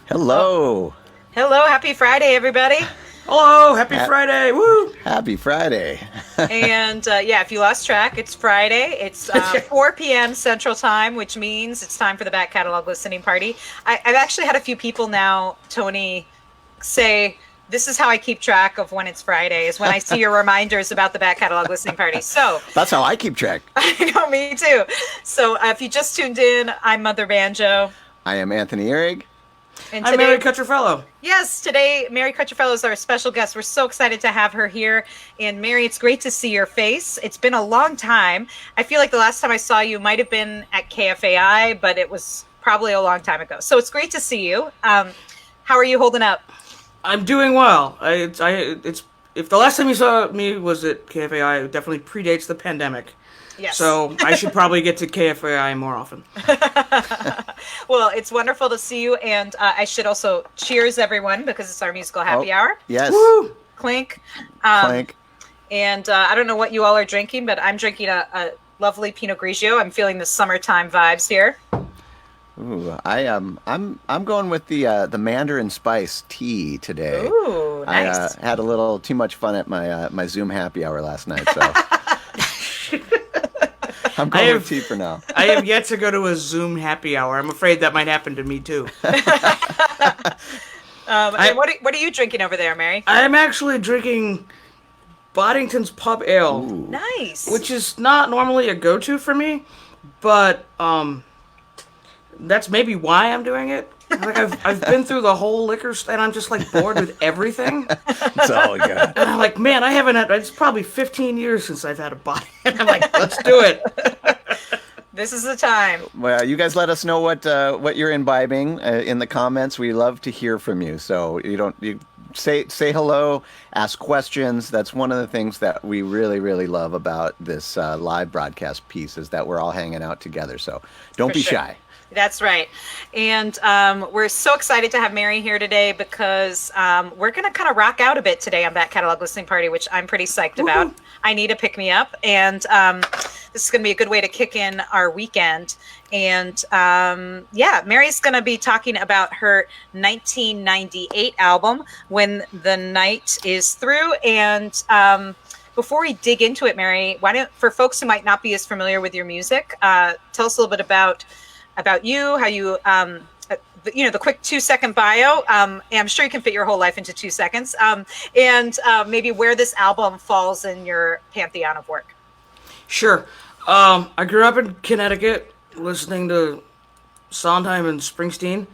Hello. Hello, happy Friday, everybody. Hello, happy Ha- Friday, woo! Happy Friday. And yeah, if you lost track, it's Friday. It's 4 p.m. Central Time, which means it's time for the back catalog listening party. I've actually had a few people now, Tony, say, this is how I keep track of when it's Friday, is when I see your reminders about the back catalog listening party. So That's how I keep track. I know, me too. So if you just tuned in, I'm Mother Banjo. I am Anthony Ehrig. And I'm Mary Cutrufello. Yes, today Mary Cutrufello is our special guest. We're so excited to have her here. And Mary, it's great to see your face. It's been a long time. I feel like the last time I saw you might have been at KFAI, but it was probably a long time ago. So it's great to see you. How are you holding up? I'm doing well. It's if the last time you saw me was at KFAI, it definitely predates the pandemic. Yes. So I should probably get to KFAI more often. Well, it's wonderful to see you. And I should also cheers everyone because it's our musical happy hour. Yes. Woo! Clink. Clank. And I don't know what you all are drinking, but I'm drinking a lovely Pinot Grigio. I'm feeling the summertime vibes here. Ooh, I'm going with the Mandarin Spice tea today. Ooh, nice. I had a little too much fun at my Zoom happy hour last night, so I'm going with tea for now. I have yet to go to a Zoom happy hour. I'm afraid that might happen to me too. And what are you drinking over there, Mary? I'm actually drinking Boddington's Pub Ale, Ooh. Nice. which is not normally a go-to for me, but that's maybe why I'm doing it. Like I've been through the whole and I'm just like bored with everything. It's all good. And I'm like, man, I haven't had. It's probably 15 years since I've had a body. And I'm like, let's do it. This is the time. Well, you guys let us know what you're imbibing in the comments. We love to hear from you. So you say hello, ask questions. That's one of the things that we really, really love about this live broadcast piece is that we're all hanging out together. So don't be shy. That's right. And we're so excited to have Mary here today because we're going to kind of rock out a bit today on that catalog listening party, which I'm pretty psyched about. I need a pick me up. And this is going to be a good way to kick in our weekend. And yeah, Mary's going to be talking about her 1998 album, When the Night Is Through. And before we dig into it, Mary, why don't, for folks who might not be as familiar with your music, tell us a little bit about you, how you, the quick 2-second bio. And I'm sure you can fit your whole life into 2 seconds. And maybe where this album falls in your pantheon of work. Sure. I grew up in Connecticut, listening to Sondheim and Springsteen,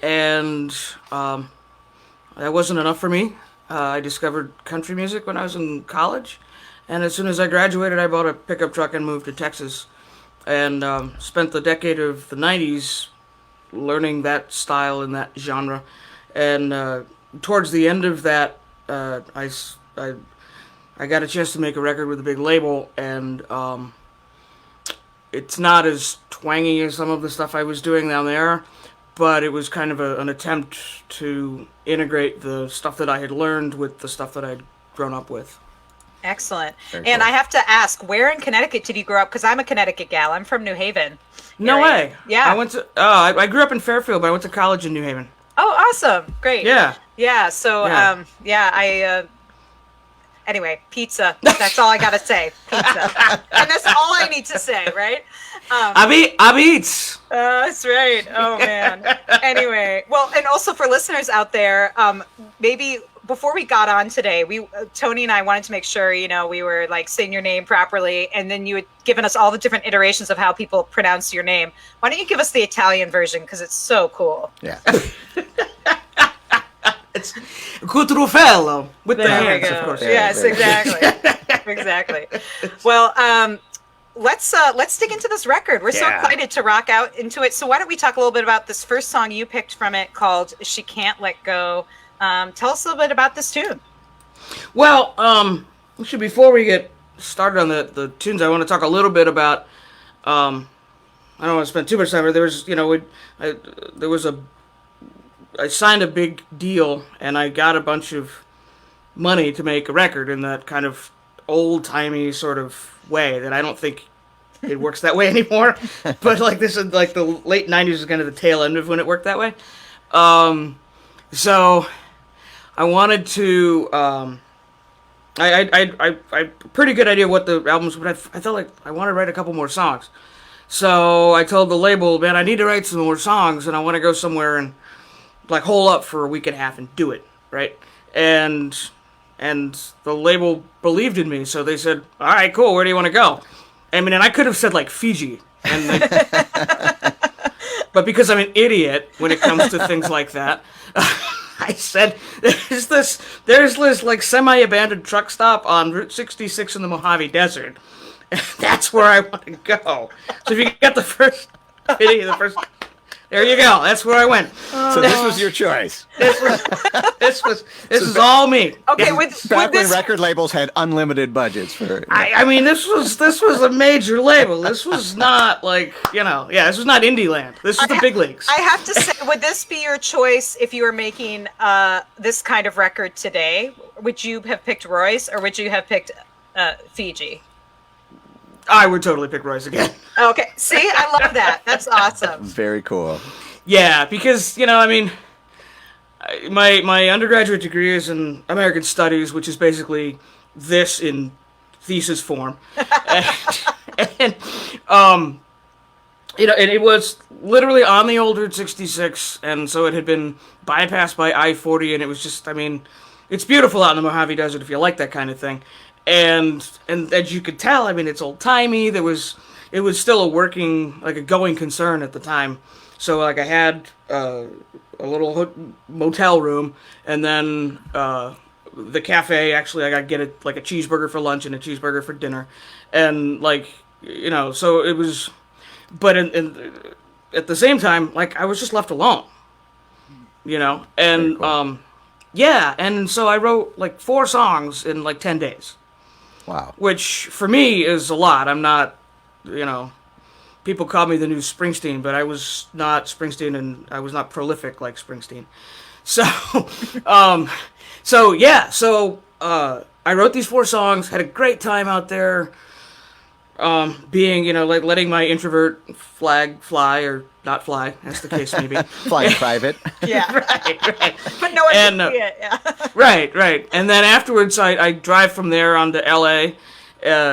and that wasn't enough for me. I discovered country music when I was in college, and as soon as I graduated, I bought a pickup truck and moved to Texas. And spent the decade of the 90s learning that style and that genre. And towards the end of that, I got a chance to make a record with a big label, and it's not as twangy as some of the stuff I was doing down there, but it was kind of an attempt to integrate the stuff that I had learned with the stuff that I'd grown up with. Excellent. Very And cool. I have to ask, where in Connecticut did you grow up? Because I'm a Connecticut gal. I'm from New Haven. No area. way. Yeah. I went to. I grew up in Fairfield, but I went to college in New Haven. Oh, awesome. Great. Yeah. Yeah. So, Yeah. anyway, pizza. That's all I got to say. Pizza. And that's all I need to say, right? Abits. That's right. Oh, man. Anyway, well, and also for listeners out there, maybe before we got on today, Tony and I wanted to make sure, we were like saying your name properly, and then you had given us all the different iterations of how people pronounce your name. Why don't you give us the Italian version? Because it's so cool. Yeah. It's Cutrufello with the There we hands, go. of course. Yes, Very exactly. Exactly. Well, let's dig into this record. We're so Yeah. excited to rock out into it. So why don't we talk a little bit about this first song you picked from it called "She Can't Let Go." Tell us a little bit about this tune. Well, actually, before we get started on the tunes, I want to talk a little bit about. I don't want to spend too much time. But there was, I signed a big deal, and I got a bunch of money to make a record in that kind of old-timey sort of way that I don't think it works that way anymore. But like this is like the late 90s is kind of the tail end of when it worked that way. So I wanted to. I pretty good idea what the albums, but I felt like I wanted to write a couple more songs. So I told the label, man, I need to write some more songs, and I want to go somewhere and like hole up for a week and a half and do it, right? And the label believed in me, so they said, all right, cool, where do you want to go? I mean, and I could have said like Fiji, and but because I'm an idiot when it comes to things like that, I said, there's this like semi-abandoned truck stop on Route 66 in the Mojave Desert. And that's where I want to go. So if you get the first video, there you go. That's where I went. So this was your choice. This is all me. Okay, Back when record labels had unlimited budgets for. I mean, this was a major label. This was not like, this was not indie land. This was the big leagues. I have to say, would this be your choice if you were making this kind of record today? Would you have picked Royce, or would you have picked Fiji? I would totally pick Royce again. Okay, see, I love that. That's awesome. Very cool. Yeah, because I mean, my undergraduate degree is in American Studies, which is basically this in thesis form, and and it was literally on the old Route 66, and so it had been bypassed by I-40, and it was just, I mean, it's beautiful out in the Mojave Desert if you like that kind of thing. And as you could tell, I mean, it's old timey. It was still a working, like a going concern at the time. So like I had a little motel room, and then the cafe. Actually, I got to get it like a cheeseburger for lunch and a cheeseburger for dinner, and like so it was. But at the same time, like I was just left alone, and cool. Yeah, and so I wrote like 4 songs in like 10 days. Wow. Which, for me, is a lot. I'm not, people call me the new Springsteen, but I was not Springsteen, and I was not prolific like Springsteen. So, I wrote these 4 songs, had a great time out there, being, like letting my introvert flag fly, or not fly, as the case may be. Flying private. Yeah. Right. But no one can see it, yeah. Right. And then afterwards, I drive from there on to L.A.,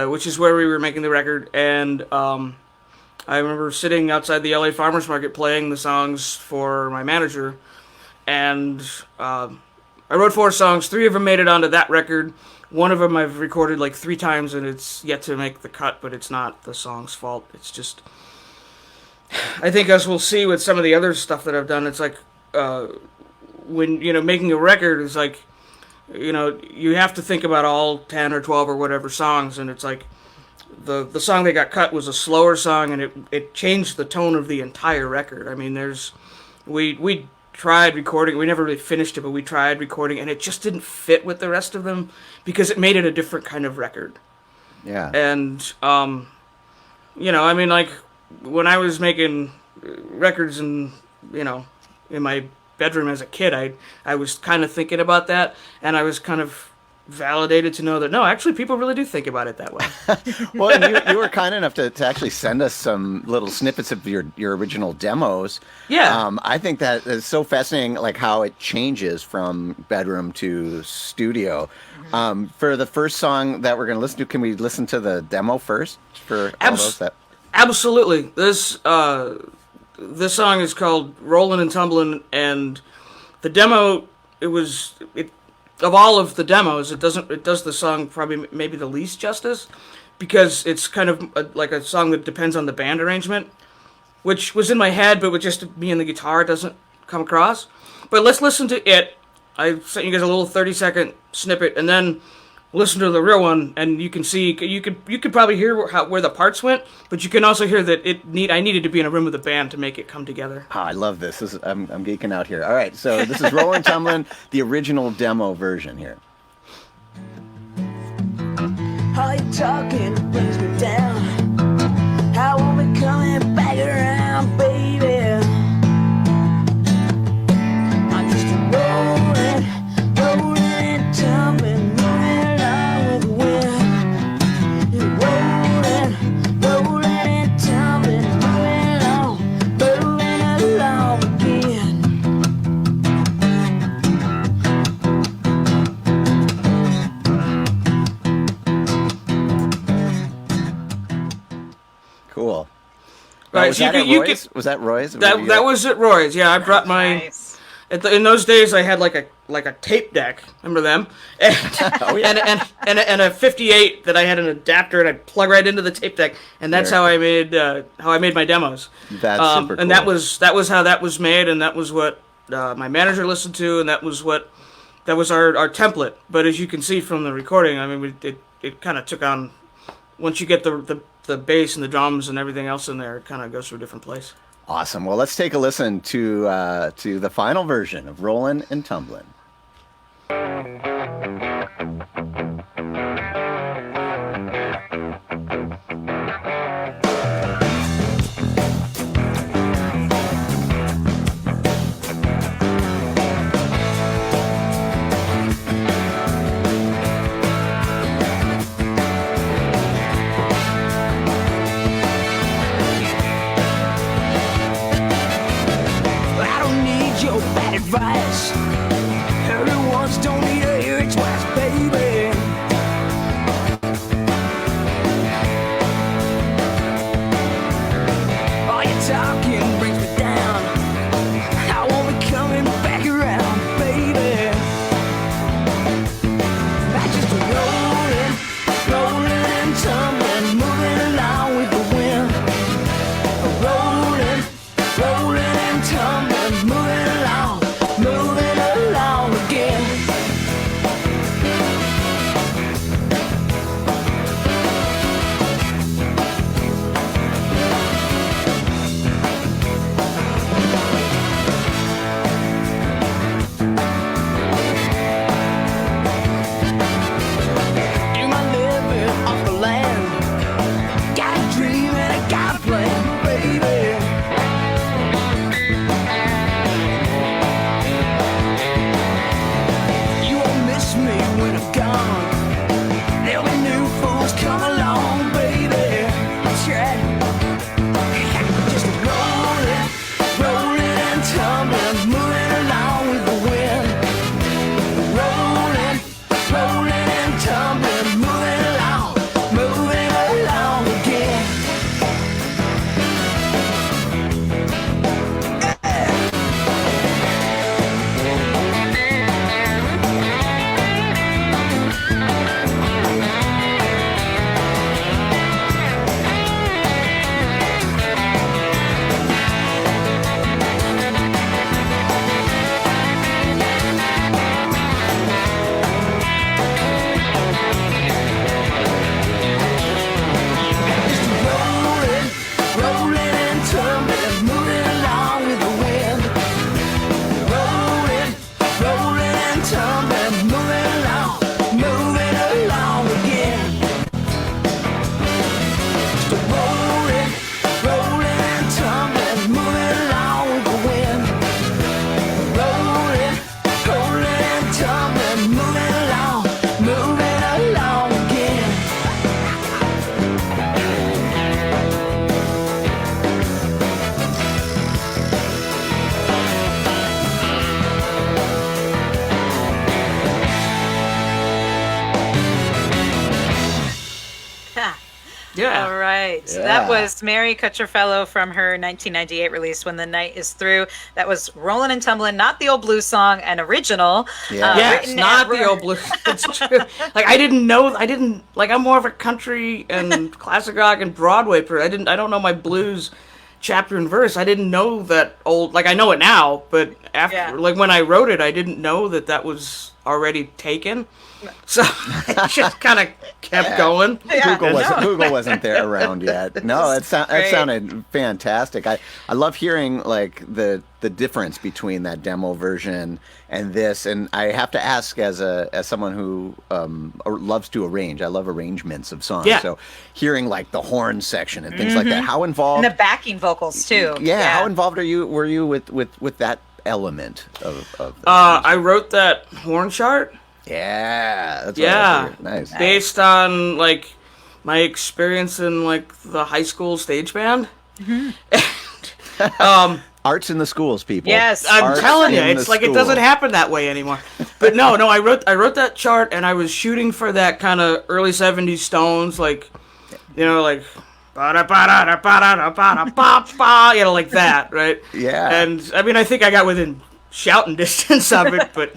which is where we were making the record, and I remember sitting outside the L.A. Farmers Market playing the songs for my manager, and I wrote 4 songs. 3 of them made it onto that record. One of them I've recorded like 3 times, and it's yet to make the cut, but it's not the song's fault. It's just, I think, as we'll see with some of the other stuff that I've done, it's like, when, making a record is like, you have to think about all 10 or 12 or whatever songs, and it's like, the song that got cut was a slower song, and it changed the tone of the entire record. I mean, we tried recording, we never really finished it, but we tried recording, and it just didn't fit with the rest of them, because it made it a different kind of record. Yeah. And, I mean, like, when I was making records in my bedroom as a kid, I was kind of thinking about that, and I was kind of validated to know that, no, actually, people really do think about it that way. Well, and you were kind enough to actually send us some little snippets of your original demos. Yeah. I think that is so fascinating, like how it changes from bedroom to studio. For the first song that we're going to listen to, can we listen to the demo first? For all those that... Absolutely. This song is called Rollin' and Tumblin', and the demo, of all of the demos, it does the song probably maybe the least justice, because it's kind of like a song that depends on the band arrangement, which was in my head, but with just me and the guitar, it doesn't come across. But let's listen to it. I sent you guys a little 30-second snippet, and then listen to the real one, and you can see, you could probably hear where the parts went, but you can also hear that I needed to be in a room with the band to make it come together. Oh, I love this. I'm geeking out here. All right, so this is Rollin' Tumblin', the original demo version here. All you talking brings me down. I won't be coming back around, baby. I'm just rolling and tumbling. Right, was so that at you Roy's? Was that Roy's? that was at Roy's. Yeah, I brought my. Nice. In those days, I had like a tape deck. Remember them? And, Oh, yeah. and a 58 that I had an adapter and I'd plug right into the tape deck, and that's how I made my demos. That's super cool. And that was how that was made, and that was what my manager listened to, and that was our template. But as you can see from the recording, I mean, it kind of took on. Once you get the bass and the drums and everything else in there, it kind of goes to a different place. Awesome. Well, let's take a listen to the final version of Rollin' and Tumblin'. I don't need your bad advice. Heard it once, don't need to hear it twice, baby. All your talking brings me down. I won't be coming back around, baby. I just rolling and tumbling, moving along with the wind. Rolling and tumbling, moving along again. Do my living off the land. Got a dream and I got a plan, baby. You won't miss me when I'm gone. There'll be new fools come along, baby. That's right. Just rolling and tumbling, moving along with the wind. Rolling and tumbling, moving along again. Rolling and tumbling, moving along with the wind. Rolling and tumbling, moving along again. Just rolling and tumbling, moving along with the wind. Rolling and tumbling, moving along again. Yeah. All right. So Yeah. that was Mary Cutrufello from her 1998 release, When the Night is Through. That was Rollin' and Tumblin', not the old blues song, an original. Yeah. Yes, written not at- the old blues. It's true. Like I'm more of a country and classic rock and Broadway person. I don't know my blues chapter and verse. I didn't know that old, like I know it now, but after, Yeah. like when I wrote it, I didn't know that was already taken. So I just kind of kept going. Yeah. Google wasn't there around yet. No, that great. sounded fantastic. I love hearing like the difference between that demo version and this. And I have to ask, as someone who loves to arrange, I love arrangements of songs. Yeah. So hearing like the horn section and things like that, how involved? And the backing vocals, too. Yeah, how involved were you with that element of the I wrote that horn chart. Yeah, that's what I Yeah, figured. Nice. based on like my experience in like the high school stage band. Arts in the schools, people. Yes. I'm Arts telling you, in it's the like it doesn't schools. happen that way anymore. But no, I wrote that chart, and I was shooting for that kind of early '70s Stones, like, you know, like ba-da-ba-da-ba-da-ba-da-ba-ba, you know, like that, right? Yeah. And I mean, I think I got within shouting distance of it, but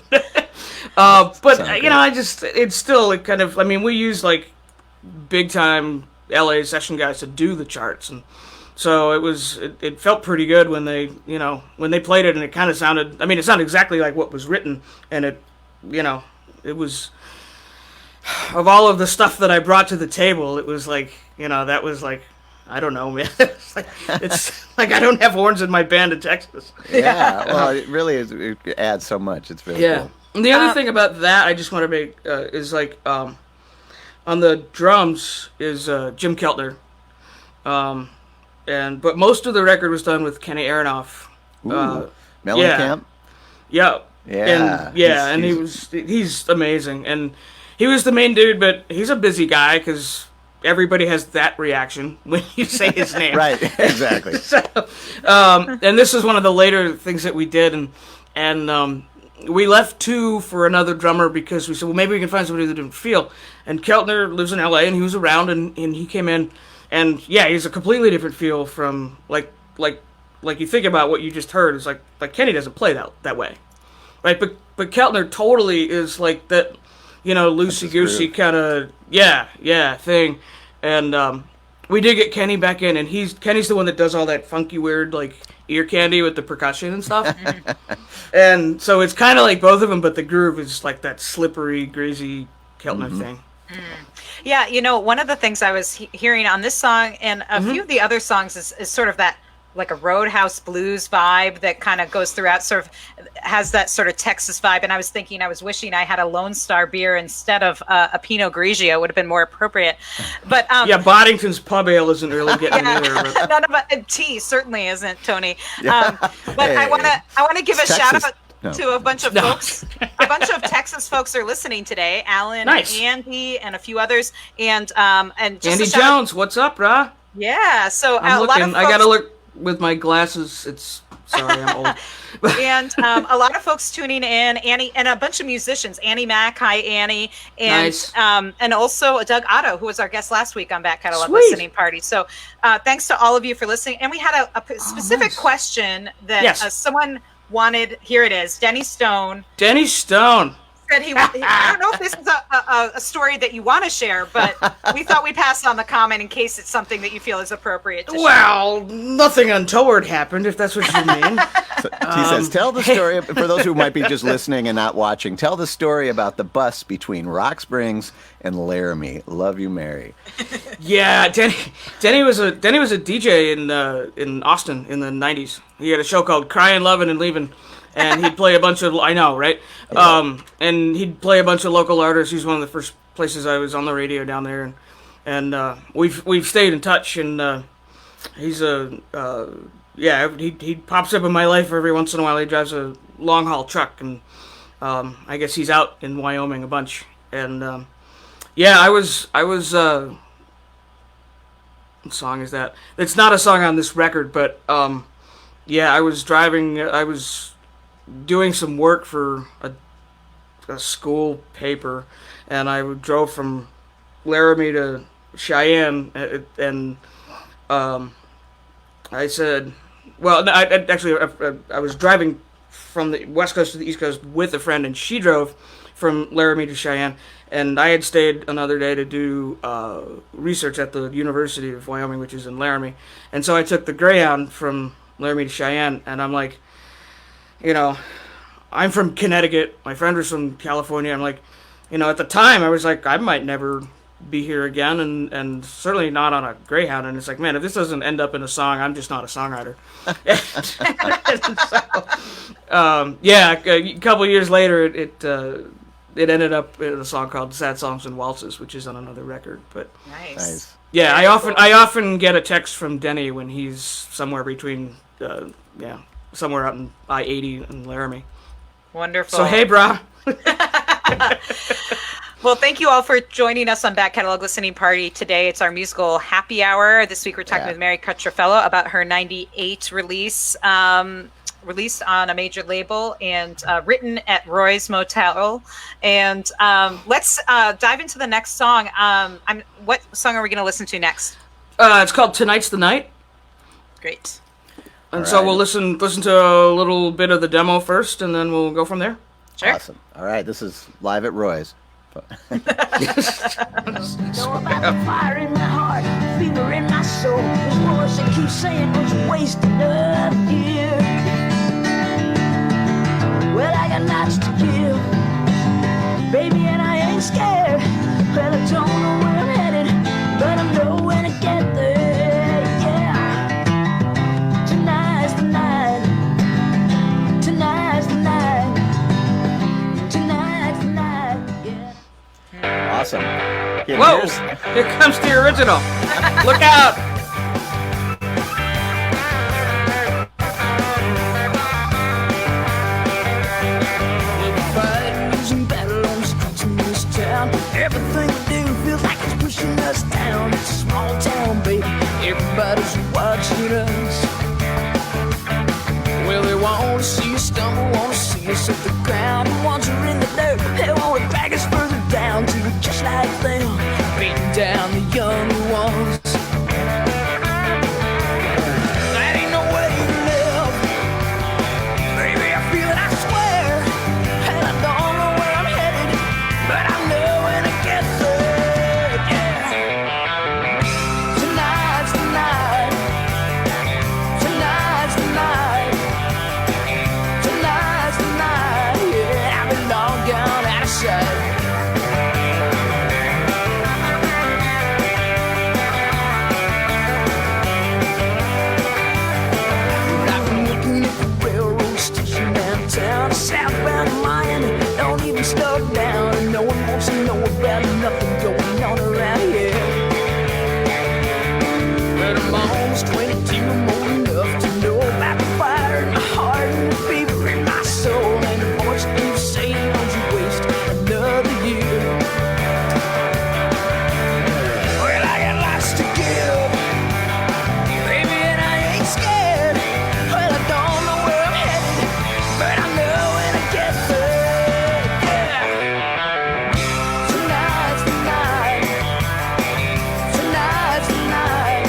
Sound you know, it's still it kind of. I mean, we use like big time LA session guys to do the charts, and so it felt pretty good when they played it, and it kind of sounded. I mean, it sounded exactly like what was written, and it was of all of the stuff that I brought to the table, it was like that was like. I don't know, man. It's like I don't have horns in my band in Texas. Yeah, well, it really is. It adds so much. It's really cool. And the other thing about that, I just want to make is like on the drums is Jim Keltner, but most of the record was done with Kenny Aronoff. Mellencamp. Yeah. Yeah. And he's amazing, and he was the main dude, but he's a busy guy because everybody has that reaction when you say his name. Right, exactly. So, and this is one of the later things that we did, and we left two for another drummer because we said, well, maybe we can find somebody that didn't feel. And Keltner lives in LA, and he was around, and he came in, and yeah, he's a completely different feel from like you think about what you just heard. It's like Kenny doesn't play that way, right? But Keltner totally is like that, loosey goosey kind of thing. And we did get Kenny back in, and Kenny's the one that does all that funky, weird, like, ear candy with the percussion and stuff. And so it's kind of like both of them, but the groove is like that slippery, greasy Keltner thing. Yeah, one of the things I was hearing on this song and a few of the other songs is sort of that, like a Roadhouse blues vibe that kind of goes throughout, sort of has that sort of Texas vibe. And I was wishing I had a Lone Star beer instead of a Pinot Grigio. Would have been more appropriate. But yeah, Boddington's Pub Ale isn't really getting either. But... None of it. Tea certainly isn't, Tony. But hey, I want to give a shout out to a bunch of folks. A bunch of Texas folks are listening today. Alan and Andy and a few others. And just Andy Jones, what's up, brah? Yeah. So I'm looking. I gotta look with my glasses. Sorry, I'm old. And a lot of folks tuning in, Annie, and a bunch of musicians. Annie Mack, hi Annie, and and also Doug Otto, who was our guest last week on Back Catalog Listening Party. So thanks to all of you for listening. And we had a specific question that someone wanted. Here it is, Denny Stone. Denny Stone. Said I don't know if this is a story that you want to share, but we thought we'd pass on the comment in case it's something that you feel is appropriate to share. Well, nothing untoward happened, if that's what you mean. He says, tell the story, for those who might be just listening and not watching, tell the story about the bus between Rock Springs and Laramie. Love you, Mary. Yeah, Denny was a DJ in Austin in the 90s. He had a show called Crying, Loving, and Leaving. And he'd play a bunch of, I know, right? And he'd play a bunch of local artists. He's one of the first places I was on the radio down there. And we've stayed in touch. And he's he pops up in my life every once in a while. He drives a long haul truck. And I guess he's out in Wyoming a bunch. And I was what song is that? It's not a song on this record, but I was doing some work for a school paper, and I drove from Laramie to Cheyenne, and I said, well, I was driving from the West Coast to the East Coast with a friend, and she drove from Laramie to Cheyenne, and I had stayed another day to do research at the University of Wyoming, which is in Laramie, and so I took the Greyhound from Laramie to Cheyenne, and I'm like, I'm from Connecticut. My friend was from California. I'm like, at the time I was like, I might never be here again, and certainly not on a Greyhound. And it's like, man, if this doesn't end up in a song, I'm just not a songwriter. A couple years later, it ended up in a song called "Sad Songs and Waltzes," which is on another record. But nice. Yeah, I often get a text from Denny when he's somewhere between somewhere out in I-80 in Laramie. Wonderful. So, hey, brah. Well, thank you all for joining us on Back Catalog Listening Party today. It's our musical happy hour. This week we're talking with Mary Cutrufello about her 98 release, released on a major label and written at Roy's Motel. And let's dive into the next song. What song are we going to listen to next? It's called Tonight's the Night. Great. And so we'll listen to a little bit of the demo first, and then we'll go from there. Sure. Awesome. All right, this is live at Roy's. Know about the fire in my heart, fever in my soul. There's voice that keeps saying, don't you waste another year. Well, I got lots to give, baby, and I ain't scared. Well, I don't know where I'm headed, but I know when to get there. Yeah, tonight's the night. Tonight's the night. Tonight's the night. Yeah. Awesome. Here, Whoa! here's- Here comes the original. Look out! Losing battle on the streets in this town. Everything we do feels like it's pushing us down. It's a small town, baby. Everybody's watching us. Well, they want to see us stumble, want to see us hit the ground. And once we're in the dirt, they want to drag us further down to it just like them, beating down the younger ones. That ain't no way to live. Baby, I feel it, I swear. And I don't know where I'm headed, but I know when I get there. Yeah. Tonight's the night. Tonight's the night. Tonight's the night. Yeah, I've been long gone out of sight. I've been looking at the railroad station downtown, southbound line, don't even slow down, and no one wants to know about nothing going on around here. But I'm almost 22, I'm old enough to know about the fire in my heart and the fever in my soul, and the voice keeps saying, don't you waste another year. Well, I got lots to give, baby, and I ain't scared. Well, I don't know where I'm headed, but I know when I get there. Yeah. Tonight's the night. Tonight's the night.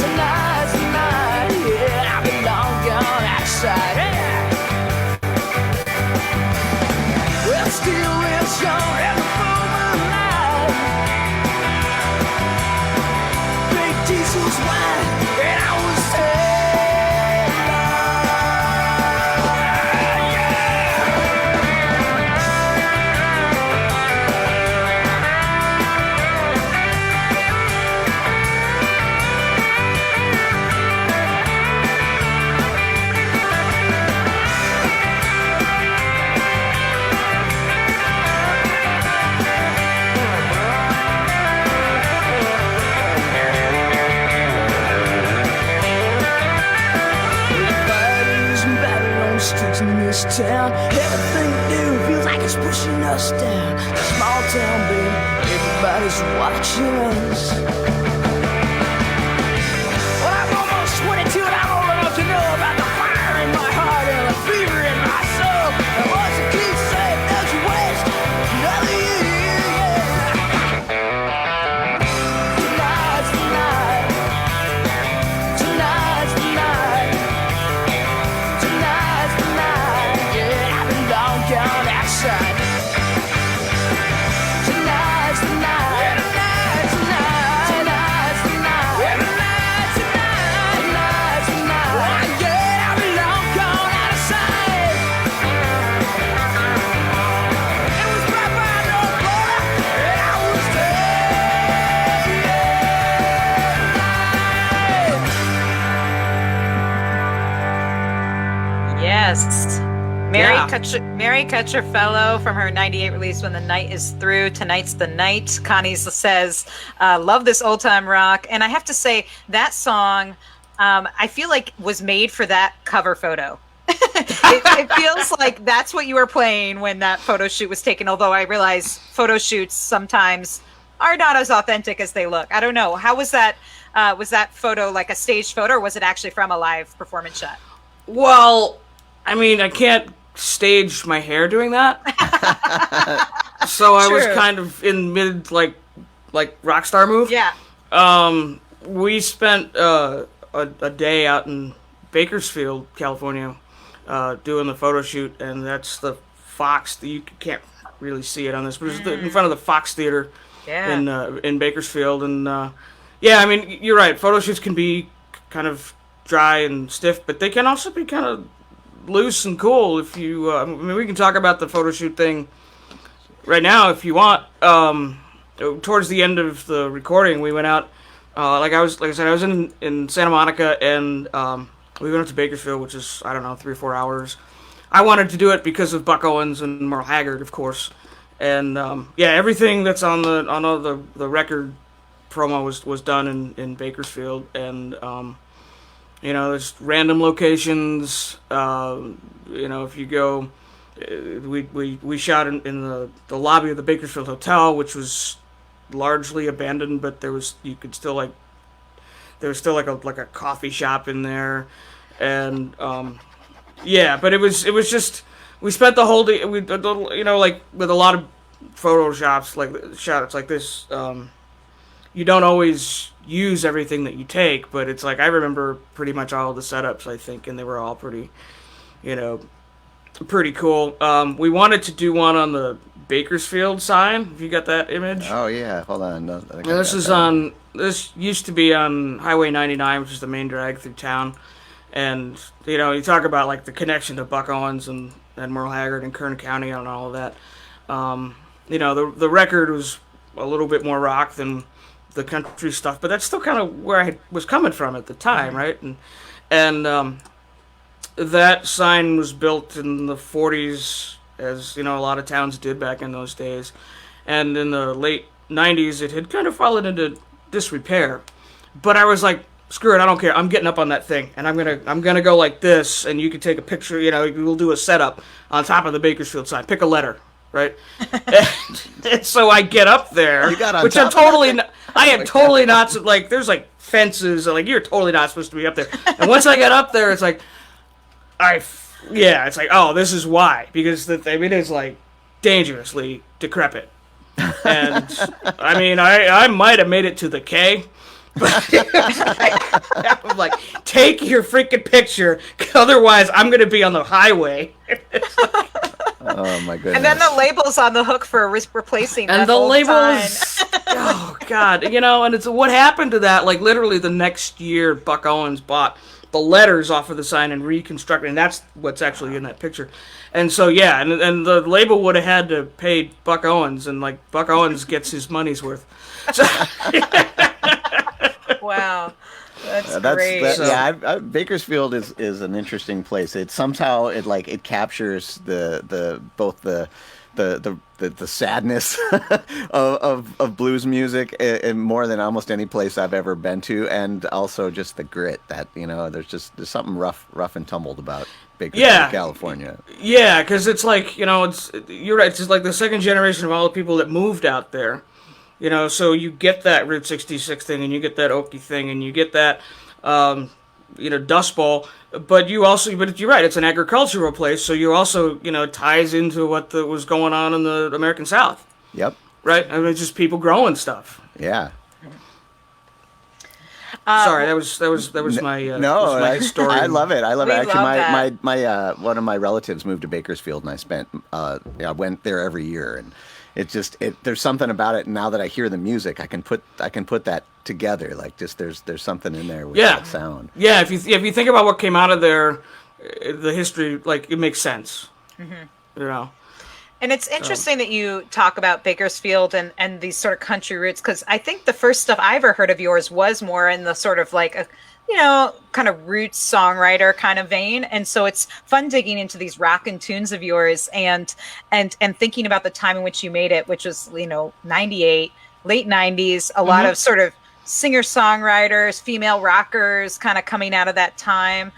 Tonight's the night. Yeah, I've been long gone outside. Yeah. Well, still real young and the full moonlight. Big diesel's wine, and I was streets in this town. Everything we do feels like it's pushing us down. Small town, baby. Everybody's watching us. Well, I'm almost 22 and I'm old enough to know about the fire in my heart and the fever in my soul. The voice that keeps saying, don't you waste another year, yeah. Tonight's the night. Tonight's the night. Tonight's the night, yeah, I've been long gone outside. Tonight's the night, tonight's the night, tonight's the night, tonight's the night, tonight's the night, yeah, I've been long gone out of sight. It was right by the border, and I was there. Yes. Mary, Yeah. Mary Cutrufello from her 98 release, When the Night is Through. Tonight's the night. Connie says, love this old time rock. And I have to say, that song, I feel like was made for that cover photo. It feels like that's what you were playing when that photo shoot was taken, although I realize photo shoots sometimes are not as authentic as they look. I don't know. How was that? Was that photo like a staged photo, or was it actually from a live performance shot? Well, I mean, I can't stage my hair doing that. So I was True. kind of in mid, like rock star move. Yeah. We spent a day out in Bakersfield, California, doing the photo shoot, and that's the Fox. You can't really see it on this, but it's in front of the Fox Theater in Bakersfield. And yeah, I mean, you're right. Photo shoots can be kind of dry and stiff, but they can also be kind of loose and cool. If you, I mean, we can talk about the photo shoot thing right now if you want. Towards the end of the recording, we went out. Like I said, I was in Santa Monica, and we went up to Bakersfield, which is, I don't know, 3 or 4 hours. I wanted to do it because of Buck Owens and Merle Haggard, of course, and yeah, everything that's on all the record promo was done in Bakersfield, and you know, there's random locations. You know, if you go, we shot in the lobby of the Bakersfield Hotel, which was largely abandoned, but there was still like a coffee shop in there, and yeah, but it was just, we spent the whole day, you know, like with a lot of photoshops, like shots like this, you don't always use everything that you take, but it's like I remember pretty much all the setups, I think, and they were all pretty, you know, pretty cool. We wanted to do one on the Bakersfield sign. Have you got that image? Oh yeah, hold on. No, This used to be on Highway 99, which is the main drag through town. And, you know, you talk about, like, the connection to Buck Owens and Merle Haggard and Kern County and all of that. You know, the record was a little bit more rock than the country stuff, but that's still kind of where I was coming from at the time, right? And that sign was built in the 40s, as, you know, a lot of towns did back in those days. And in the late 90s, it had kind of fallen into disrepair. But I was like, screw it, I don't care. I'm getting up on that thing, and I'm gonna go like this, and you can take a picture. You know, we'll do a setup on top of the Bakersfield sign. Pick a letter, right? and so I get up there, which I'm totally, I am totally not like. There's like fences, like you're totally not supposed to be up there. And once I get up there, it's like, it's like, oh, this is why, because I mean, it's like dangerously decrepit. And I mean, I might have made it to the K. But I'm like, take your freaking picture, otherwise I'm going to be on the highway. Oh my goodness! And then the label's on the hook for replacing. And that the old label sign. is, oh god, you know, and it's what happened to that. Like literally the next year, Buck Owens bought the letters off of the sign and reconstructed, and that's what's actually in that picture. And so yeah, and the label would have had to pay Buck Owens, and like Buck Owens gets his money's worth. So, Wow, that's great. Yeah, Bakersfield is an interesting place. It somehow it captures both the sadness of blues music in more than almost any place I've ever been to, and also just the grit that, you know, there's something rough and tumbled about Bakersfield, California. Yeah, because it's like, you know, you're right. It's just like the second generation of all the people that moved out there. You know, so you get that Route 66 thing, and you get that Okie thing, and you get that, you know, Dust Bowl. But you're right, it's an agricultural place, so you also, you know, it ties into what was going on in the American South. Yep. Right? I mean, it's just people growing stuff. Yeah. Sorry, that was my story. I love it. We Actually, love my one of my relatives moved to Bakersfield, and I spent I went there every year, and there's something about it. Now that I hear the music, I can put that together. Like, just there's something in there with that sound. Yeah, if you think about what came out of there, the history, like, it makes sense. Mm-hmm. You know. And it's interesting that you talk about Bakersfield and these sort of country roots, because I think the first stuff I ever heard of yours was more in the sort of like a, you know, kind of roots songwriter kind of vein. And so it's fun digging into these rockin' tunes of yours and thinking about the time in which you made it, which was, you know, 98, late 90s, a lot of sort of singer-songwriters, female rockers kind of coming out of that time.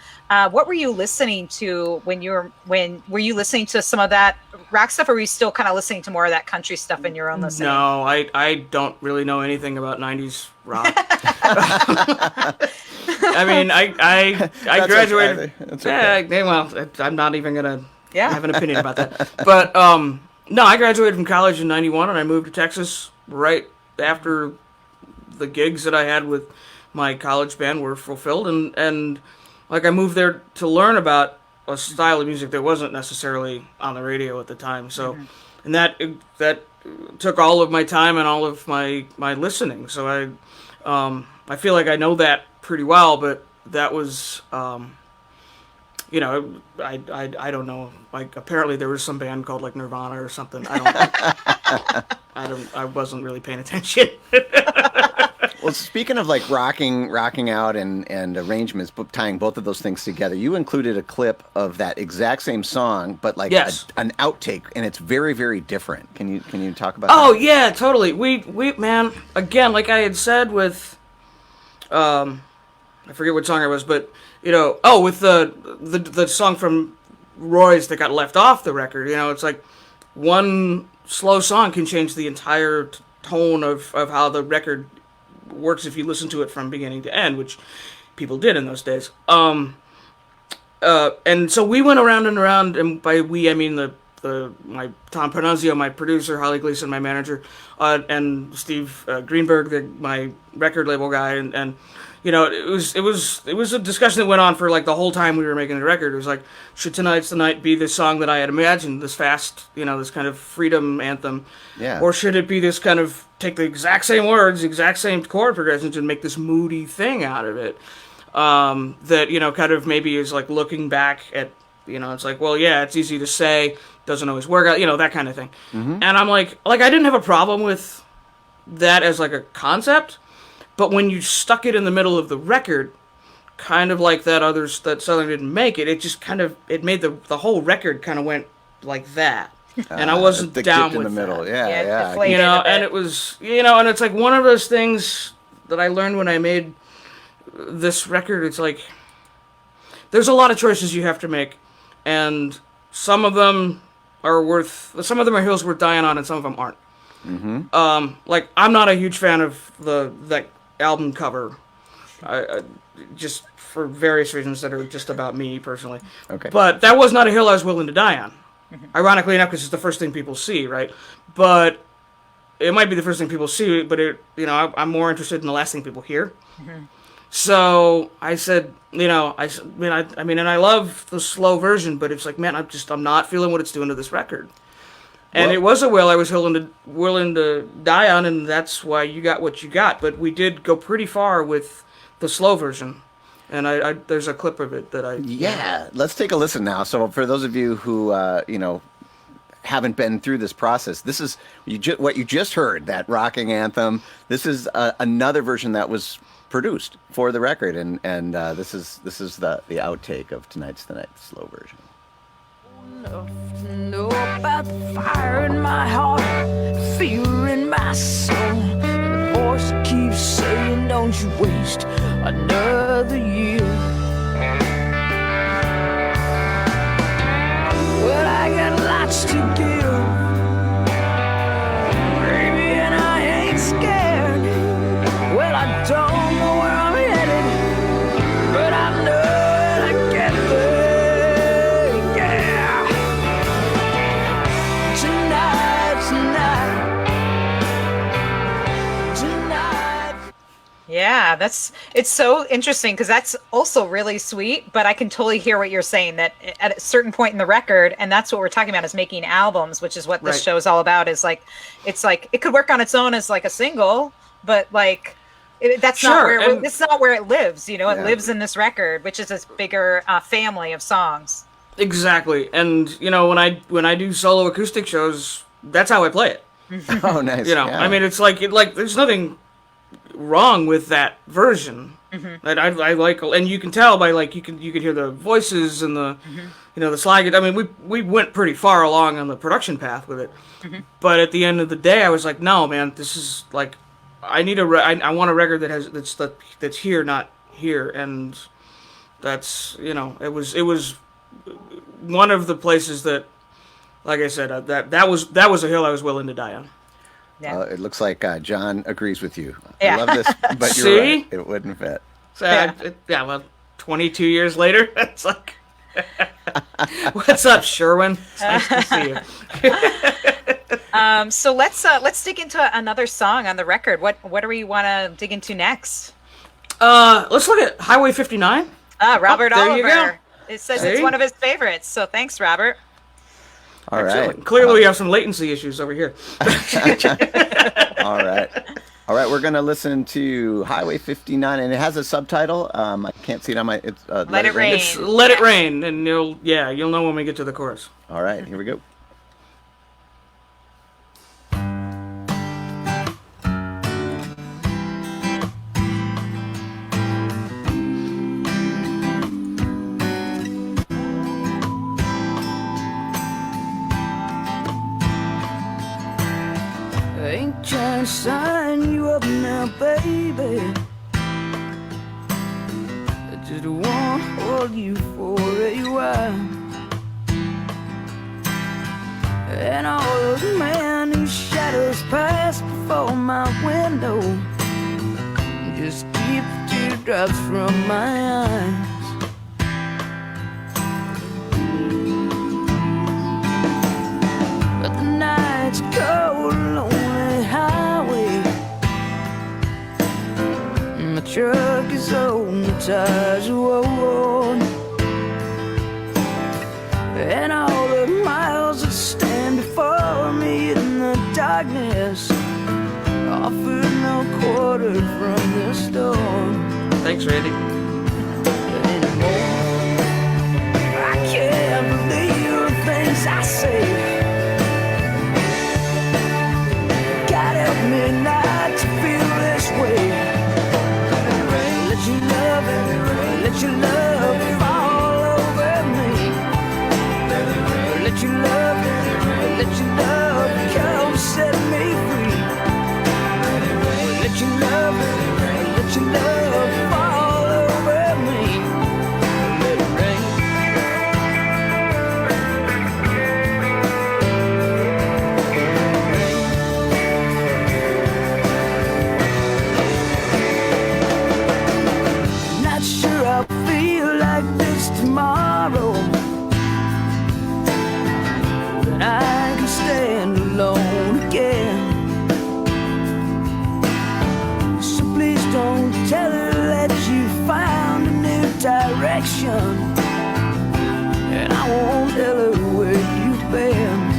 What were you listening to were you listening to some of that rock stuff, or were you still kind of listening to more of that country stuff in your own listening? No, I don't really know anything about 90s rock. I mean, I graduated. Okay. Well, I'm not even gonna have an opinion about that. But no, I graduated from college in '91, and I moved to Texas right after the gigs that I had with my college band were fulfilled, and like I moved there to learn about a style of music that wasn't necessarily on the radio at the time. So, and that took all of my time and all of my listening. So I feel like I know that pretty well, but that was, you know, I don't know. Like apparently there was some band called like Nirvana or something. I wasn't really paying attention. Well, speaking of like rocking out and arrangements, tying both of those things together, you included a clip of that exact same song, but like Yes. an outtake, and it's very, very different. Can you talk about Oh that? yeah, totally. We man, again, like I had said with, I forget what song it was, but you know, with the song from Roy's that got left off the record. You know, it's like one slow song can change the entire tone of how the record works if you listen to it from beginning to end, which people did in those days. And so we went around and around, and by we I mean my Tom Panunzio, my producer, Holly Gleason, my manager, and Steve Greenberg, my record label guy, and you know, it was a discussion that went on for like the whole time we were making the record. It was like, should Tonight's the Night be this song that I had imagined, this fast, you know, this kind of freedom anthem, or should it be this kind of take the exact same words, exact same chord progressions, and make this moody thing out of it? That, you know, kind of maybe is like looking back at, you know, it's like, well, yeah, it's easy to say, doesn't always work out, you know, that kind of thing. And I'm like I didn't have a problem with that as like a concept, but when you stuck it in the middle of the record, kind of like that Southern didn't make it, it just kind of, it made the whole record kind of went like that. And I wasn't down with in the middle. that. Yeah. deflated You know, a bit. and it was, you know, and it's like one of those things that I learned when I made this record. It's like, there's a lot of choices you have to make, and some of them are hills worth dying on, and some of them aren't. Like, I'm not a huge fan of that album cover, I just for various reasons that are just about me personally. Okay. But that was not a hill I was willing to die on. Ironically enough, because it's the first thing people see, right? But it might be the first thing people see, but I'm more interested in the last thing people hear. So I said, you know, I mean, and I love the slow version, but it's like, man, I'm not feeling what it's doing to this record. And Well- it was a will I was willing to die on, and that's why you got what you got. But we did go pretty far with the slow version, and I there's a clip of it that I Let's take a listen now. So for those of you who haven't been through this process, this is what you just heard, that rocking anthem. This is another version that was produced for the record, and this is the outtake of Tonight's the Night, slow version. Enough to know about the fire in my heart, fear in my soul. And the voice keeps saying, don't you waste another year. Well, I got lots to give, baby, and I ain't scared. Well, I don't know where I'm headed, but I know when I get there, yeah. Tonight. Yeah, it's so interesting because that's also really sweet, but I can totally hear what you're saying, that at a certain point in the record, and that's what we're talking about, is making albums, which is what this Right. show is all about, is like, it's like, it could work on its own as like a single, but like, that's not Sure, where and- it's not where it lives, you know. It Yeah. lives in this record, which is this bigger family of songs. Exactly. And you know, when I do solo acoustic shows, that's how I play it. Oh, nice. You know, Yeah. I mean, it's like there's nothing wrong with that version. That I like, and you can tell by like you can hear the voices and the you know, the slide. I mean, we went pretty far along on the production path with it, but at the end of the day, I was like, no, man, this is like, I need I want a record that has that's here, not here, and that's, you know, it was one of the places that, like I said, that was a hill I was willing to die on. Yeah. It looks like John agrees with you. Yeah. I love this, but you're See? right. It wouldn't fit. So Yeah. well, 22 years later, it's like, what's up, Sherwin? It's nice to see you. So let's dig into another song on the record. What do we want to dig into next? Let's look at Highway 59. Robert there you go. Oliver. It says it's See? one of his favorites. So thanks, Robert. All right. Clearly, we have some latency issues over here. All right. All right, we're going to listen to Highway 59, and it has a subtitle. I can't see it on my... It's, Let It Rain. It's Let It Rain, and you'll know when we get to the chorus. All right, here we go. I ain't trying to sign you up now, baby. I just want to hold you for a while. And all those men whose shadows pass before my window just keep teardrops from my eyes. But the night's cold, lonely highway. My truck is old, the tires are worn, and all the miles that stand before me in the darkness offer no quarter from the storm. Thanks, Randy. Anymore, I can't believe the things I say. God help me not to feel this way. Let your love, let your love fall over me. Let your love come set me free. Let your love fall over me. Let it rain. Not sure I'll feel like this tomorrow, but I can stand alone again. So please don't tell her that you found a new direction, and I won't tell her where you've been.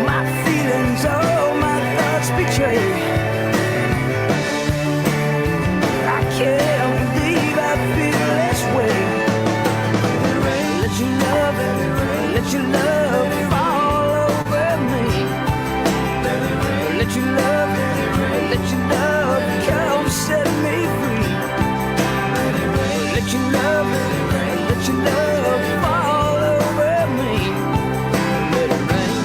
My feelings, oh, my thoughts betray. I can't believe I feel this way. Let your love fall over me. Let your love come set me free. Let your love fall over me. Let it rain.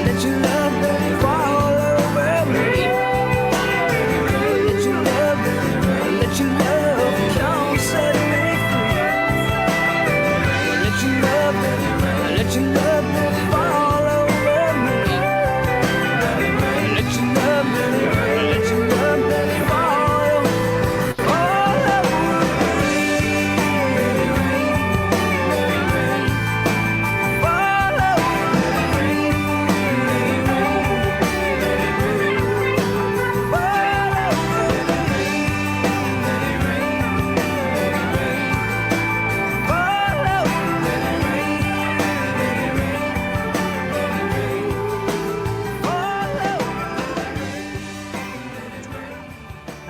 Let your love fall over me. Let your love come set me free. Let your love fall over me. Let your love fall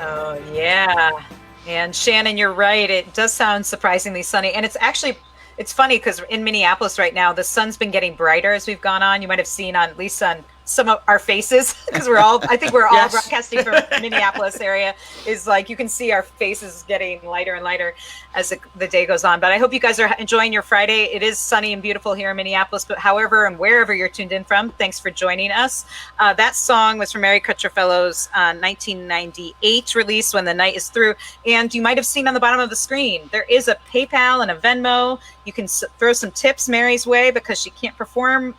Oh yeah. And Shannon, you're right. It does sound surprisingly sunny, and it's It's funny because in Minneapolis right now, the sun's been getting brighter as we've gone on. You might have seen on, at least on some of our faces, because I think we're all Yes. broadcasting from Minneapolis area, is like you can see our faces getting lighter and lighter as the day goes on. But I hope you guys are enjoying your Friday. It is sunny and beautiful here in Minneapolis, but however and wherever you're tuned in from, thanks for joining us. That song was from Mary Cutrufello's 1998 release, When the Night is Through. And you might have seen on the bottom of the screen, there is a PayPal and a Venmo. You can throw some tips Mary's way because she can't perform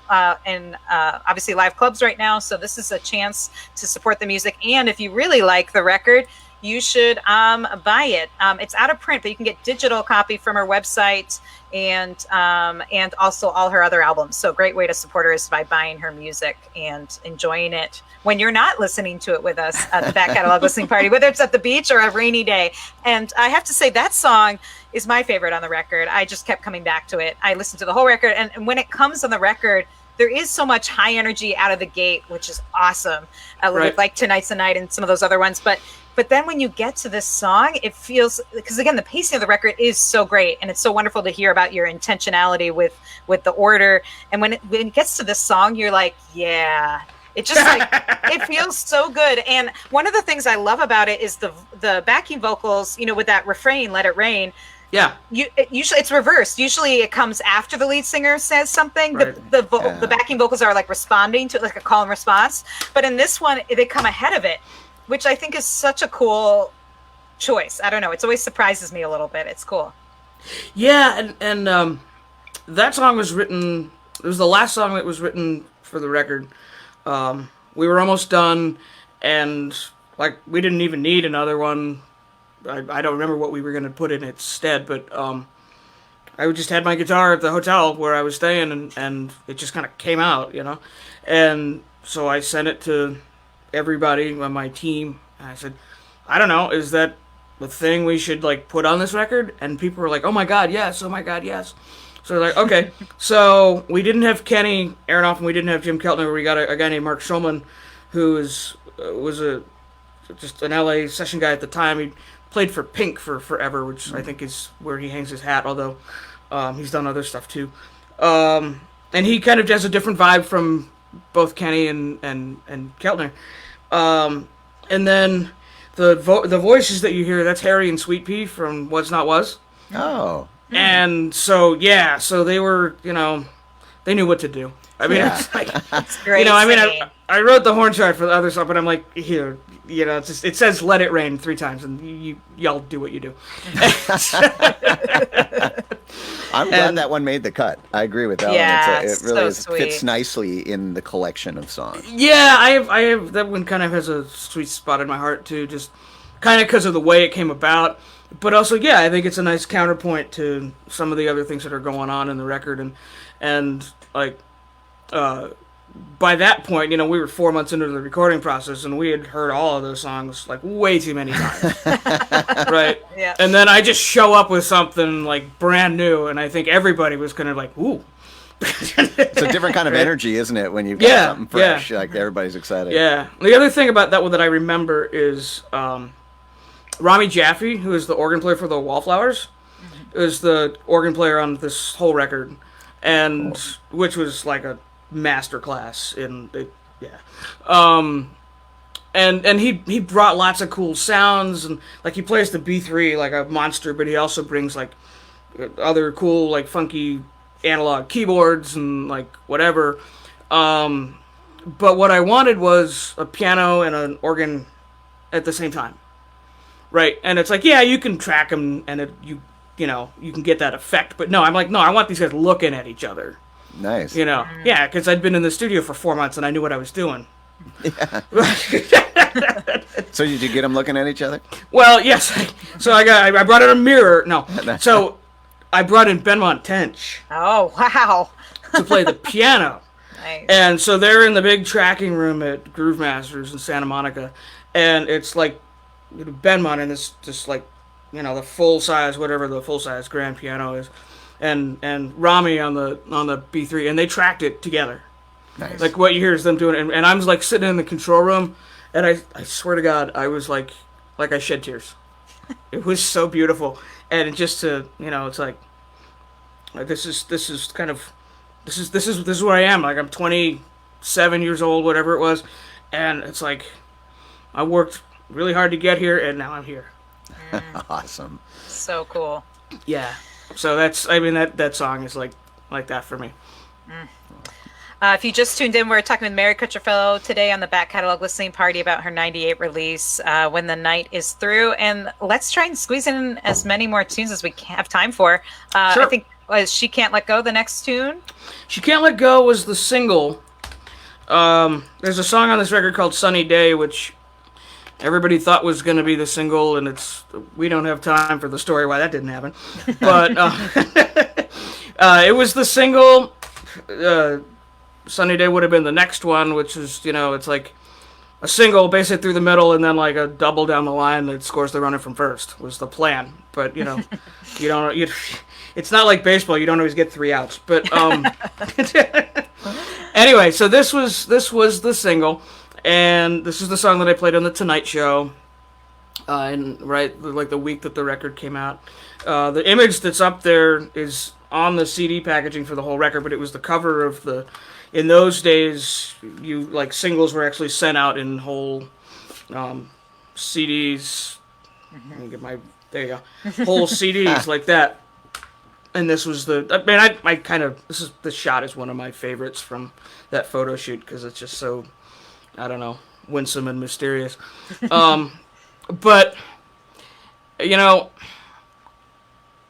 in obviously live clubs right now. So this is a chance to support the music. And if you really like the record, you should buy it. It's out of print, but you can get digital copy from her website and also all her other albums. So a great way to support her is by buying her music and enjoying it when you're not listening to it with us at the Back Catalog Listening Party, whether it's at the beach or a rainy day. And I have to say that song is my favorite on the record. I just kept coming back to it. I listened to the whole record, and when it comes on the record, there is so much high energy out of the gate, which is awesome. Right. Like Tonight's the Night and some of those other ones. But then when you get to this song, it feels, because again, the pacing of the record is so great, and it's so wonderful to hear about your intentionality with the order. And when it gets to this song, you're like, yeah. It just like it feels so good. And one of the things I love about it is the backing vocals, with that refrain, Let It Rain. Yeah. Usually it's reversed. Usually it comes after the lead singer says something. Right. The backing vocals are like responding to like a call and response. But in this one, they come ahead of it, which I think is such a cool choice. I don't know. It always surprises me a little bit. It's cool. Yeah, and that song was written. It was the last song that was written for the record. We were almost done, and like we didn't even need another one. I don't remember what we were going to put in its stead, but I just had my guitar at the hotel where I was staying, and it just kind of came out, And so I sent it to everybody on my team, and I said, I don't know, is that the thing we should like put on this record? And people were like, oh my god, yes, oh my god, yes. So they're like, okay. So we didn't have Kenny Aronoff, and we didn't have Jim Keltner. We got a guy named Mark Schulman, who was just an LA session guy at the time. He played for Pink for forever, which I think is where he hangs his hat, although he's done other stuff too. And he kind of has a different vibe from both Kenny and Keltner. And then the voices that you hear, that's Harry and Sweet Pea from Was Not Was. Oh. And so, yeah, so they were, they knew what to do. I mean, Yeah. it's like, It's great. I wrote the horn chart for the other stuff, but I'm like, here, it's just, it says "Let It Rain" 3 times, and y'all do what you do. I'm glad that one made the cut. I agree with that Yeah, one. It it's really so fits sweet. nicely in the collection of songs. Yeah, I have that one kind of has a sweet spot in my heart too, just kind of because of the way it came about. But also, yeah, I think it's a nice counterpoint to some of the other things that are going on in the record, and like. By that point, we were 4 months into the recording process, and we had heard all of those songs like way too many times, right? Yeah. And then I just show up with something like brand new, and I think everybody was kind of like, "Ooh." It's a different kind of energy, isn't it, when you've got Yeah, something fresh? yeah. Like everybody's excited. Yeah. The other thing about that one that I remember is Rami Jaffe, who is the organ player for the Wallflowers, is the organ player on this whole record, and which was like a masterclass in it. Yeah. And he brought lots of cool sounds, and like he plays the B3 like a monster, but he also brings like other cool like funky analog keyboards and like whatever. But what I wanted was a piano and an organ at the same time, right? And it's like, yeah, you can track them and you can get that effect, but no, I'm like, no, I want these guys looking at each other. Nice. Yeah, because I'd been in the studio for 4 months and I knew what I was doing. Yeah. So did you get them looking at each other? Well, yes. So I brought in a mirror. No. So I brought in Benmont Tench Oh, wow. to play the piano. Nice. And so they're in the big tracking room at Groove Masters in Santa Monica. And it's like Benmont and this just like, the full size, whatever the full size grand piano is. And Rami on the B3, and they tracked it together. Nice. Like what you hear is them doing it, and I'm like sitting in the control room, and I swear to God, I was like I shed tears. It was so beautiful, and it just to it's like This is kind of this is where I am. Like I'm 27 years old, whatever it was, and it's like I worked really hard to get here, and now I'm here. Awesome. So cool. Yeah. So that song is like that for me. If you just tuned in, we're talking with Mary Cutrufello today on the Back Catalog Listening Party about her 98 release, When the Night is Through. And let's try and squeeze in as many more tunes as we have time for. Sure. I think She Can't Let Go, the next tune. She Can't Let Go was the single. There's a song on this record called Sunny Day, which everybody thought was going to be the single, and we don't have time for the story why that didn't happen. But it was the single. Sunny Day would have been the next one, which is, it's like a single basically through the middle and then like a double down the line that scores the runner from first was the plan. But, it's not like baseball. You don't always get 3 outs. But anyway, so this was the single, and this is the song that I played on the Tonight Show, like the week that the record came out. The image that's up there is on the CD packaging for the whole record, but it was the cover of the. In those days, singles were actually sent out in whole CDs. Let me get there you go, whole CDs like that. And this was I kind of this shot is one of my favorites from that photo shoot because it's just so, I don't know, winsome and mysterious. But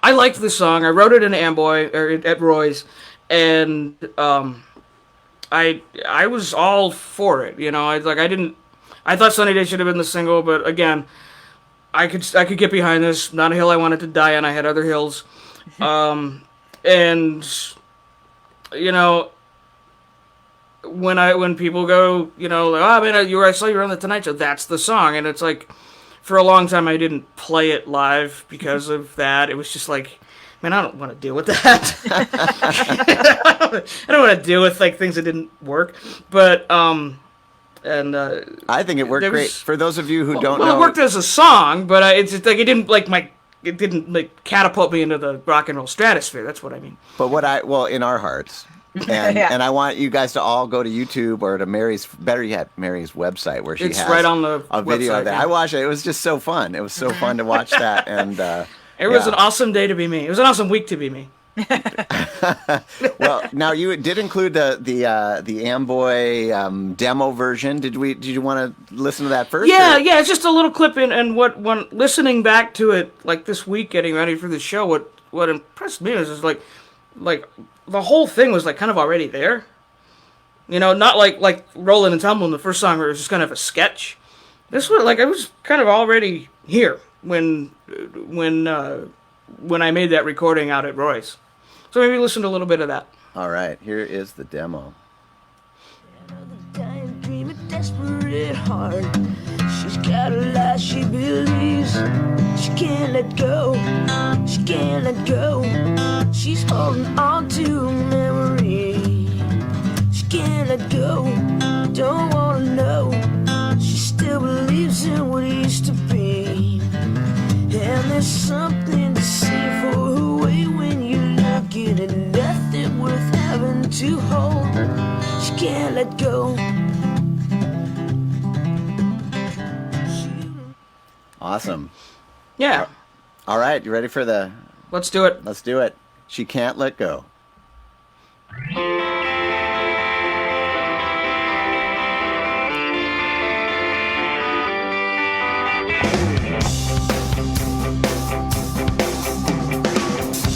I liked this song. I wrote it in Amboy or at Roy's, and I was all for it. I thought Sunny Day should have been the single, but again, I could get behind this. Not a hill I wanted to die on. I had other hills, and when people go, I saw you were on the Tonight Show. That's the song, and it's like, for a long time I didn't play it live because of that. It was just like, man, I don't want to deal with that. I don't want to deal with things that didn't work. But I think it worked great. For those of you who don't know, it worked as a song, but it's just, it didn't catapult me into the rock and roll stratosphere. That's what I mean. But in our hearts. And Yeah. and I want you guys to all go to YouTube or to Mary's website where It's has right on the a video website, of that. yeah. I watched it. It was just so fun. It was so fun to watch that. And It was an awesome day to be me. It was an awesome week to be me. Well, now you did include the Amboy demo version. Did you want to listen to that first? Yeah, or? yeah. It's just a little clip in, and when listening back to it this week, getting ready for the show, what impressed me is like the whole thing was kind of already there. Not like Rollin' and Tumblin', the first song, where it was just kind of a sketch. This was I was kind of already here when I made that recording out at Roy's. So maybe listen to a little bit of that. All right, here is the demo. Dying, dreaming, desperate heart. She's got a lie she believes. She can't let go. She can't let go. She's holding on to a memory. She can't let go. Don't wanna know. She still believes in what used to be. And there's something to say for her way when you look at it. Nothing worth having to hold. She can't let go. Awesome. Yeah, All right, you ready for the? let's do it. Let's do it. She Can't Let Go.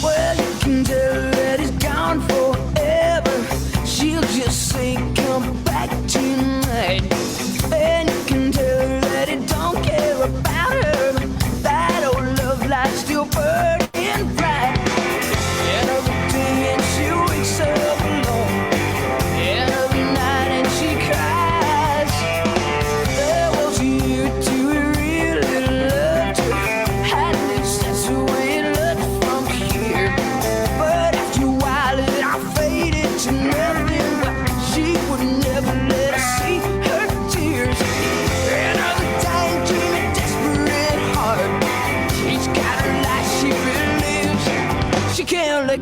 Well, you can tell that he's gone forever. She'll just say, come back tonight. And you can tell that he don't care about her. That old love light's still burning bright. And every day and she wakes up alone.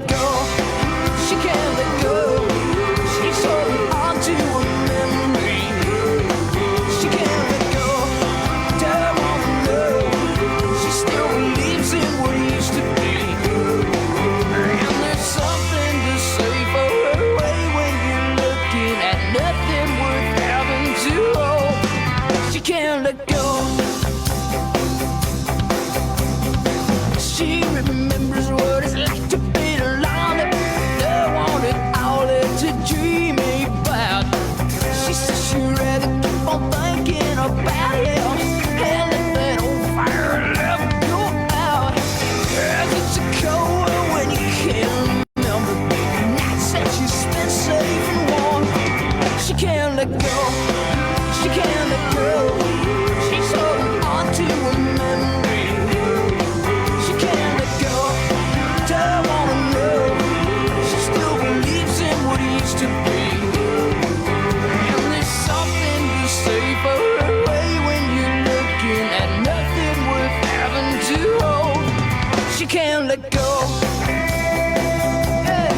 let go. She can't let go. She's holding on to a memory. She can't let go. Don't wanna know. She still believes in what used to be. And there's something to say for her way when you're looking at nothing worth having to hold. She can't let go. She remembers what it's like to be alone. No one at all to dream about. She says she'd rather keep on thinking about it and let that old fire never go out. 'Cause it's a cold world when you can't remember the nights that you spent safe and warm. She can't let go. She can't let go. She's holding on to a memory. She can't let go. Don't wanna know. She still believes in what used to be. And there's something to say for her way when you're looking at nothing worth having to hold. She can't let go. Hey.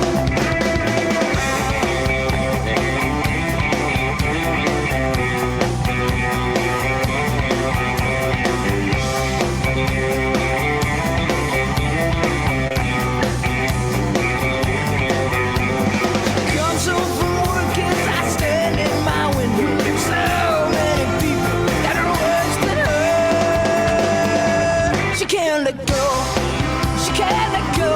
Comes home from work as I stand in my window. So many people that are worse than her. She can't let go. She can't let go.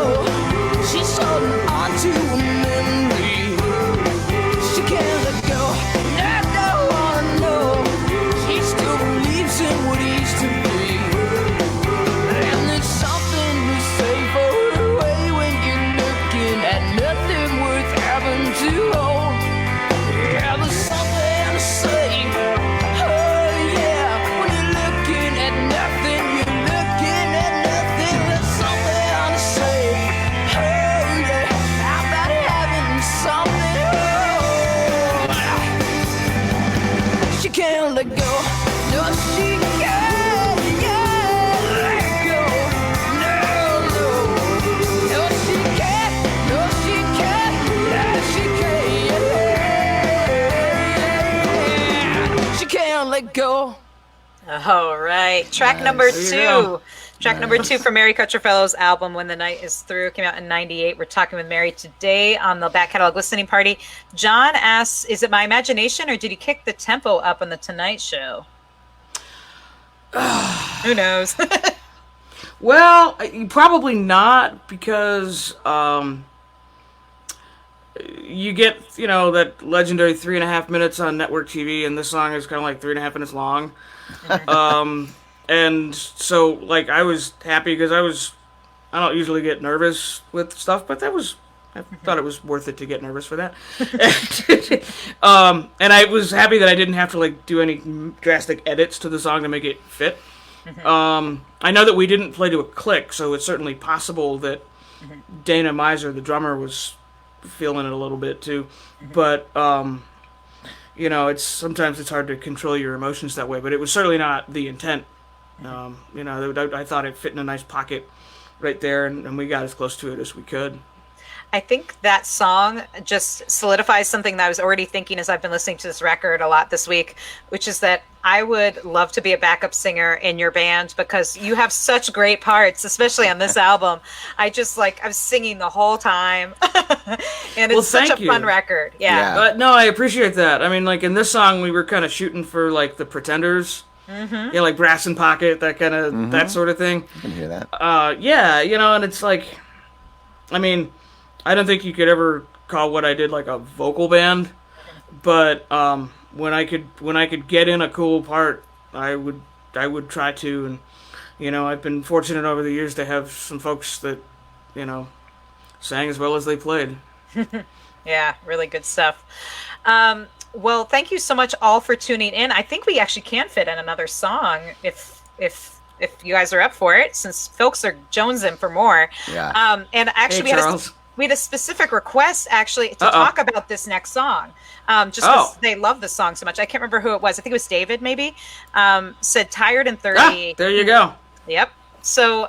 She's holding on to a memory. She can't let go. I don't wanna know. She still believes in what used to be. And there's something to say for her way when you're looking at nothing worth having to hold. Yeah, there's something to say. Oh yeah, when you're looking at nothing, you're looking at nothing. There's something to say. Oh yeah, how about having something? Oh, she can't let go. No, she can't. Let go. No, no. No, she can't. No, she can't. Yeah, she can't. She can't let go. All right. Track number There you 2. go. Track number 2 from Mary Cutrufello's album When the Night Is Through came out in 98. We're talking with Mary today on the Back Catalog Listening Party. John asks, is it my imagination or did he kick the tempo up on the Tonight Show? Who knows? Well, probably not, because you get, that legendary 3.5 minutes on network TV, and this song is kind of like 3.5 minutes long. And so, like, I was happy because I don't usually get nervous with stuff, but I thought it was worth it to get nervous for that. And I was happy that I didn't have to, like, do any drastic edits to the song to make it fit. I know that we didn't play to a click, so it's certainly possible that Dana Miser, the drummer, was feeling it a little bit too. But sometimes it's hard to control your emotions that way. But it was certainly not the intent. I thought it fit in a nice pocket right there, and we got as close to it as we could. I think that song just solidifies something that I was already thinking as I've been listening to this record a lot this week, which is that I would love to be a backup singer in your band because you have such great parts, especially on this album. I was singing the whole time. And it's such a fun record. Yeah. But no, I appreciate that. I mean, like in this song, we were kind of shooting for like the Pretenders. Like Brass in Pocket, that kind of, that sort of thing. I can hear that. And it's like, I mean, I don't think you could ever call what I did like a vocal band, but when I could get in a cool part, I would try to, and I've been fortunate over the years to have some folks that sang as well as they played. Yeah, really good stuff. Well, thank you so much all for tuning in. I think we actually can fit in another song if you guys are up for it, since folks are jonesing for more. Yeah. And actually, we had a specific request actually to talk about this next song, just because they love this song so much. I can't remember who it was. I think it was David, maybe. Said "Tired and 30." There you go. Yep. So,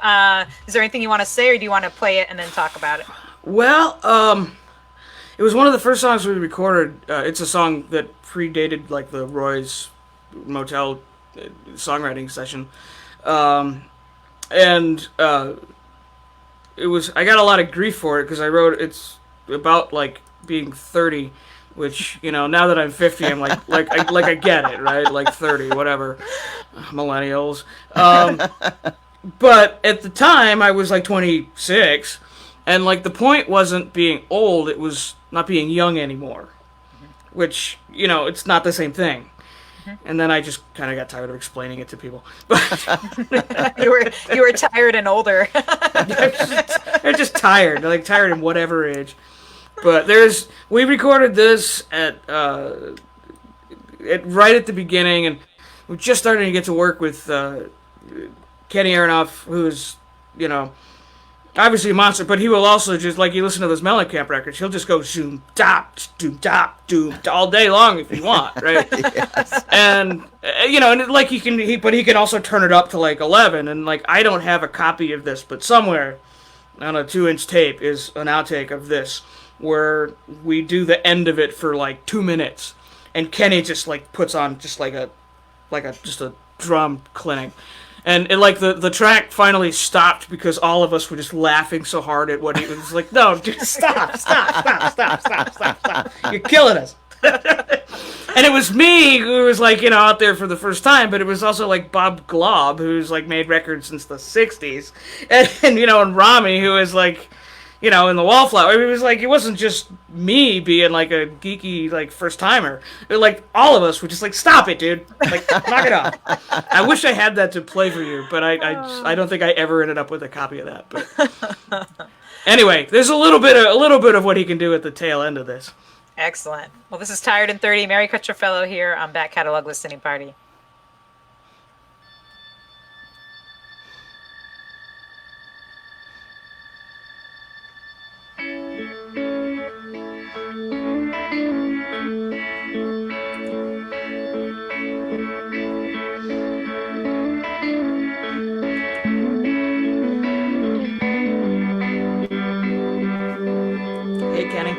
is there anything you want to say, or do you want to play it and then talk about it? Well, it was one of the first songs we recorded. It's a song that predated like the Roy's Motel songwriting session, and it was. I got a lot of grief for it because I wrote it's about like being 30, which now that I'm 50, I'm I get it, right? Like 30, whatever, millennials. But at the time, I was like 26, and like the point wasn't being old; it was not being young anymore, which it's not the same thing. And then I just kind of got tired of explaining it to people. You were tired and older. I'm just tired, like tired in whatever age. But we recorded this at right at the beginning, and we're just starting to get to work with Kenny Aronoff, who's obviously a monster, but he will also just like you listen to those Mellencamp records, he'll just go zoom dop doom dop doom all day long if you want, right? Yes. And and like he can also turn it up to like 11, and like I don't have a copy of this, but somewhere on a 2-inch tape is an outtake of this where we do the end of it for like 2 minutes, and Kenny just like puts on just like a drum clinic. And like the track finally stopped because all of us were just laughing so hard at what he was like. No, dude, stop! You're killing us. And it was me who was like out there for the first time, but it was also like Bob Glob, who's like made records since the '60s, and Rami, who is like in the Wallflower. I mean, it wasn't just me being like a geeky like first timer. Like all of us were just like, stop it, dude! Like knock it off. I wish I had that to play for you, but I don't think I ever ended up with a copy of that. But anyway, there's a little bit of what he can do at the tail end of this. Excellent. Well, this is Tired and 30. Mary Cutrufello here on Back Catalog Listening Party. Hey, Kenny.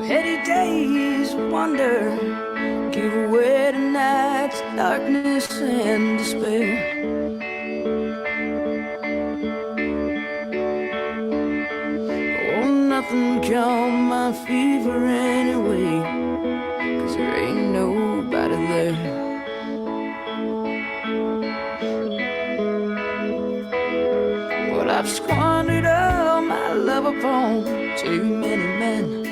Heady days of wonder give way to nights of darkness and despair. Oh, nothing calm my fever anyway, 'cause there ain't nobody there. Well, I've squandered all my love upon too many men,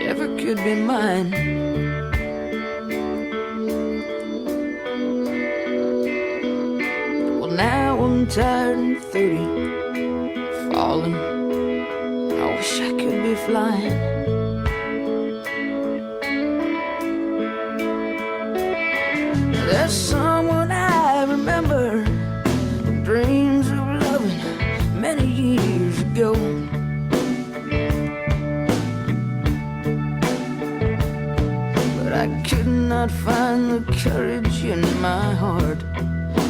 never could be mine. Well, now I'm tired and 30, falling. I wish I could be flying. There's someone I remember, dreams of loving many years ago. I could not find the courage in my heart,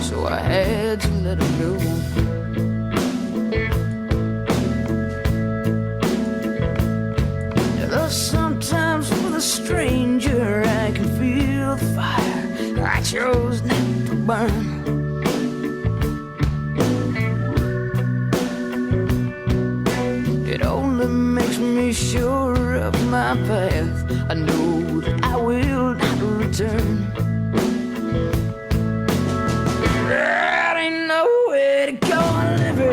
so I had to let her go. Though sometimes with a stranger I can feel the fire I chose not to burn. It only makes me sure of my path. I know that I will not return. There ain't nowhere to go and live in.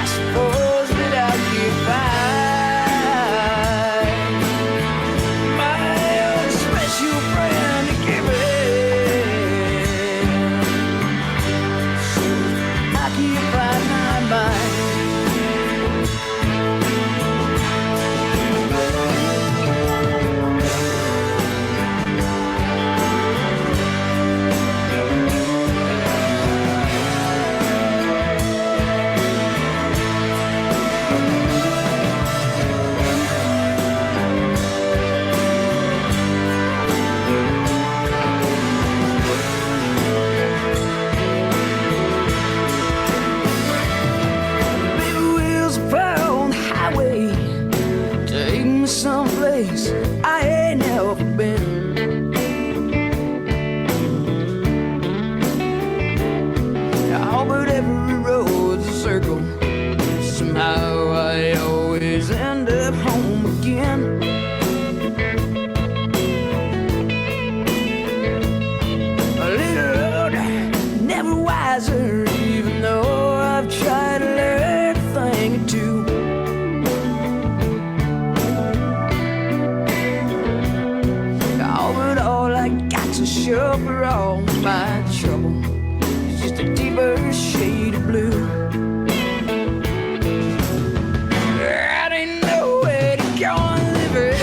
I suppose that I'll get by. My own special friend to give it. So I keep find my mind. cure for all my trouble. It's just a deeper shade of blue. I didn't know where to go and live it.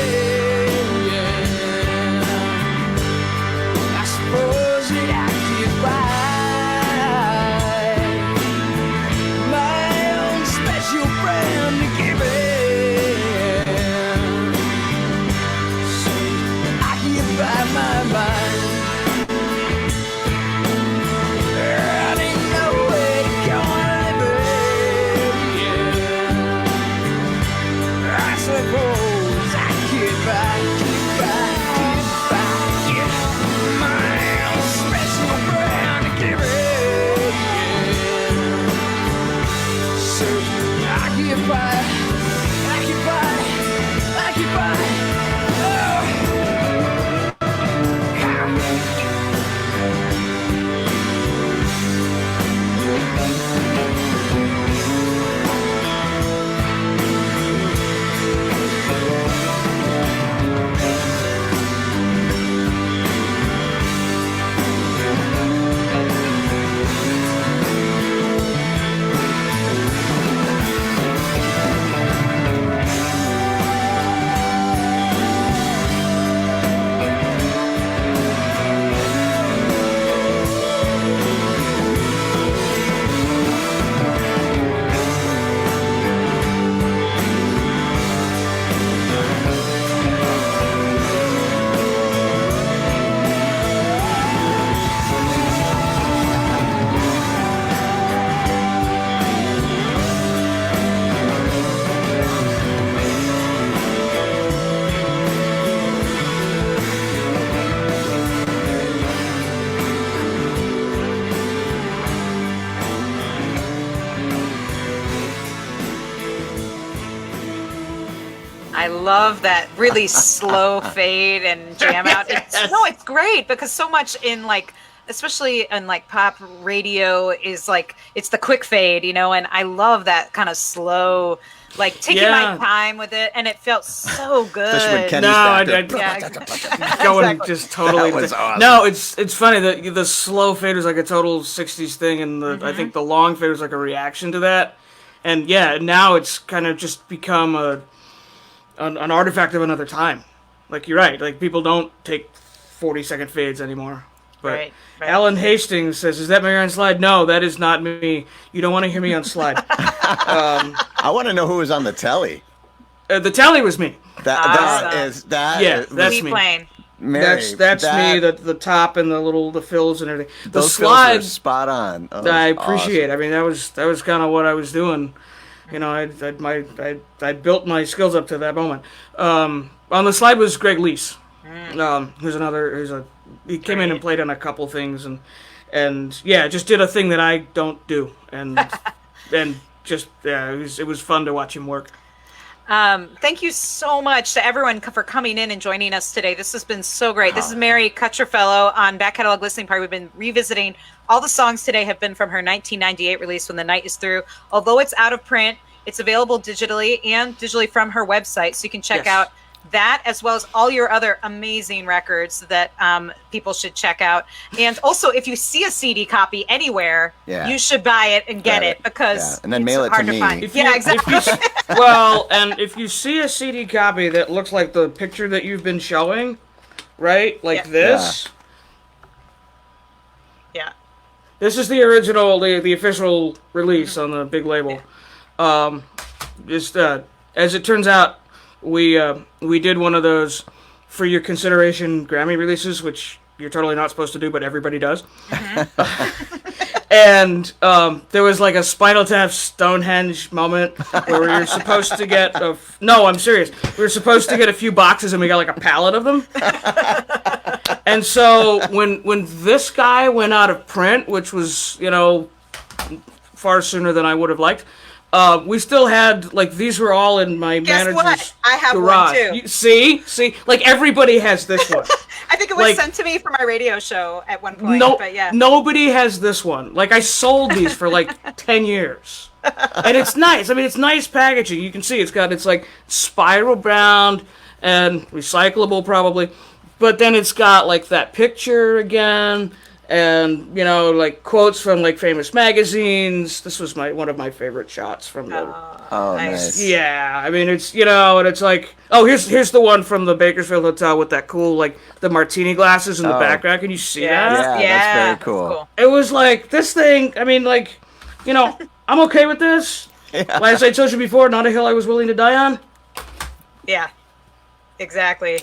Yeah. I suppose that I could buy my own special brand to give it. So I can buy my mind. I didn't know where to go and live it. Yeah. I suppose I could buy yeah, my own special brand to give it. Yeah. So I could buy, I could buy, I could buy. I love that really slow fade and jam out. It's great because so much in like, especially in like pop radio is like, it's the quick fade, you know, and I love that kind of slow, like taking my time with it, and it felt so good. Especially when Kenny's going just totally. That was awesome. No, it's funny that the slow fade was like a total '60s thing, and I think the long fade was like a reaction to that. And yeah, now it's kind of just become an artifact of another time. Like you're right, like people don't take 40-second fades anymore. But Right. Alan Hastings says, "Is that Mary on slide?" No, that is not me. You don't want to hear me on slide. I want to know who was on the telly. The tally was me. Awesome. That's Sweet me. Plane. Mary, That's me. The top and the fills and everything. The Those fills slide are spot on. Oh, I that's appreciate. awesome. I mean, that was kind of what I was doing. You know, I built my skills up to that moment. On the slide was Greg Leese, he came in and played on a couple things and yeah, just did a thing that I don't do and just it was fun to watch him work. Thank you so much to everyone for coming in and joining us today. This has been so great. This is Mary Cutrufello on Back Catalog Listening Party. We've been revisiting all the songs today have been from her 1998 release, When the Night is Through. Although it's out of print, it's available digitally and digitally from her website. So you can check out that as well as all your other amazing records that people should check out. And also, if you see a CD copy anywhere, you should buy it and get it because and then mail it hard to me. find. Exactly. And if you see a CD copy that looks like the picture that you've been showing, right? Like this. Yeah. This is the original, the official release on the big label. As it turns out, we did one of those for your consideration Grammy releases, which you're totally not supposed to do, but everybody does. And there was like a Spinal Tap Stonehenge moment where we were supposed to get no, I'm serious. We were supposed to get a few boxes and we got like a pallet of them. And so when this guy went out of print, which was, far sooner than I would have liked, we still had, like, these were all in my manager's what? I have garage. one too. See? Like, everybody has this one. I think it was sent to me for my radio show at one point, but yeah. Nobody has this one. Like, I sold these for, like, 10 years. And it's nice. I mean, it's nice packaging. You can see it's like spiral bound and recyclable probably. but then it's got like that picture again, and like quotes from like famous magazines. This was one of my favorite shots from the. Oh, nice. Yeah, I mean it's and it's like, oh, here's the one from the Bakersfield Hotel with that cool like the martini glasses in the background. Can you see that? Yeah, that's very cool. It was like this thing. I mean, like, I'm okay with this. Yeah. Like as I told you before, not a hill I was willing to die on. Yeah. Exactly.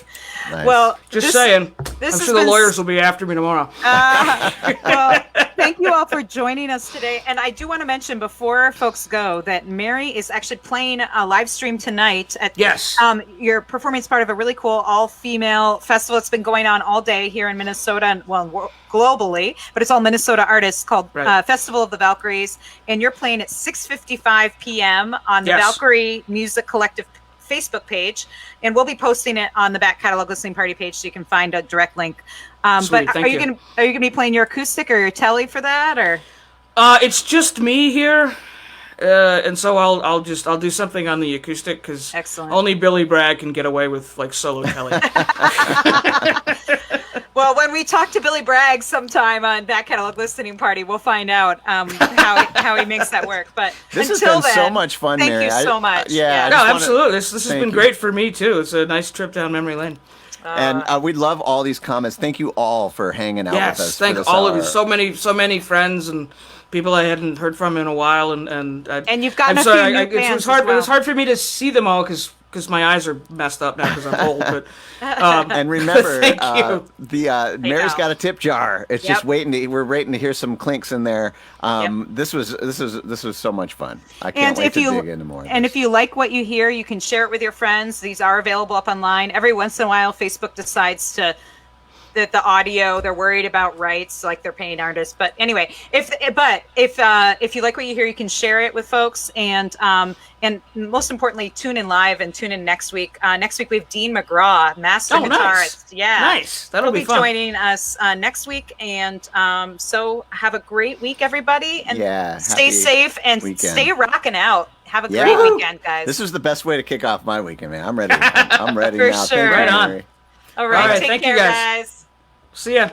Nice. Well, Just saying. This I'm has sure the been lawyers will be after me tomorrow. Well, thank you all for joining us today. And I do want to mention before folks go that Mary is actually playing a live stream tonight at Yes. You're performing as part of a really cool all-female festival that's been going on all day here in Minnesota and globally, but it's all Minnesota artists called Festival of the Valkyries. And you're playing at 6:55 p.m. on the Valkyrie Music Collective Facebook page, and we'll be posting it on the Back Catalog Listening Party page so you can find a direct link. Sweet, but are you gonna be playing your acoustic or your telly for that, or? It's just me here, and so I'll do something on the acoustic because only Billy Bragg can get away with like solo telly. Well, when we talk to Billy Bragg sometime on Back Catalog Listening Party, we'll find out how he makes that work. But this has until been then, so much fun, thank Mary. you so much. Yeah. No, absolutely. This has been great for me too. It's a nice trip down memory lane. And we love all these comments. Thank you all for hanging out with us. Yes, thank all of you. So many friends and people I hadn't heard from in a while, and you've gotten a few new fans. It was hard for me to see them all because my eyes are messed up now because I'm old. But and remember, thank you. Mary's got a tip jar. It's just waiting. We're waiting to hear some clinks in there. This was so much fun. I can't wait to dig into more. And if you like what you hear, you can share it with your friends. These are available up online. Every once in a while, Facebook decides that the audio, they're worried about rights, like they're paying artists. But anyway, if you like what you hear, you can share it with folks, and most importantly, tune in live and tune in next week. Next week we have Dean McGraw, master guitarist. Nice. Yeah, nice. That'll be fun. Joining us next week, and so have a great week, everybody, and stay safe and stay rocking out. Have a great weekend, guys. This is the best way to kick off my weekend, man. I'm ready. I'm ready For now. sure. Thank you, Right on. Mary. All right, take thank care, you guys. guys. See ya.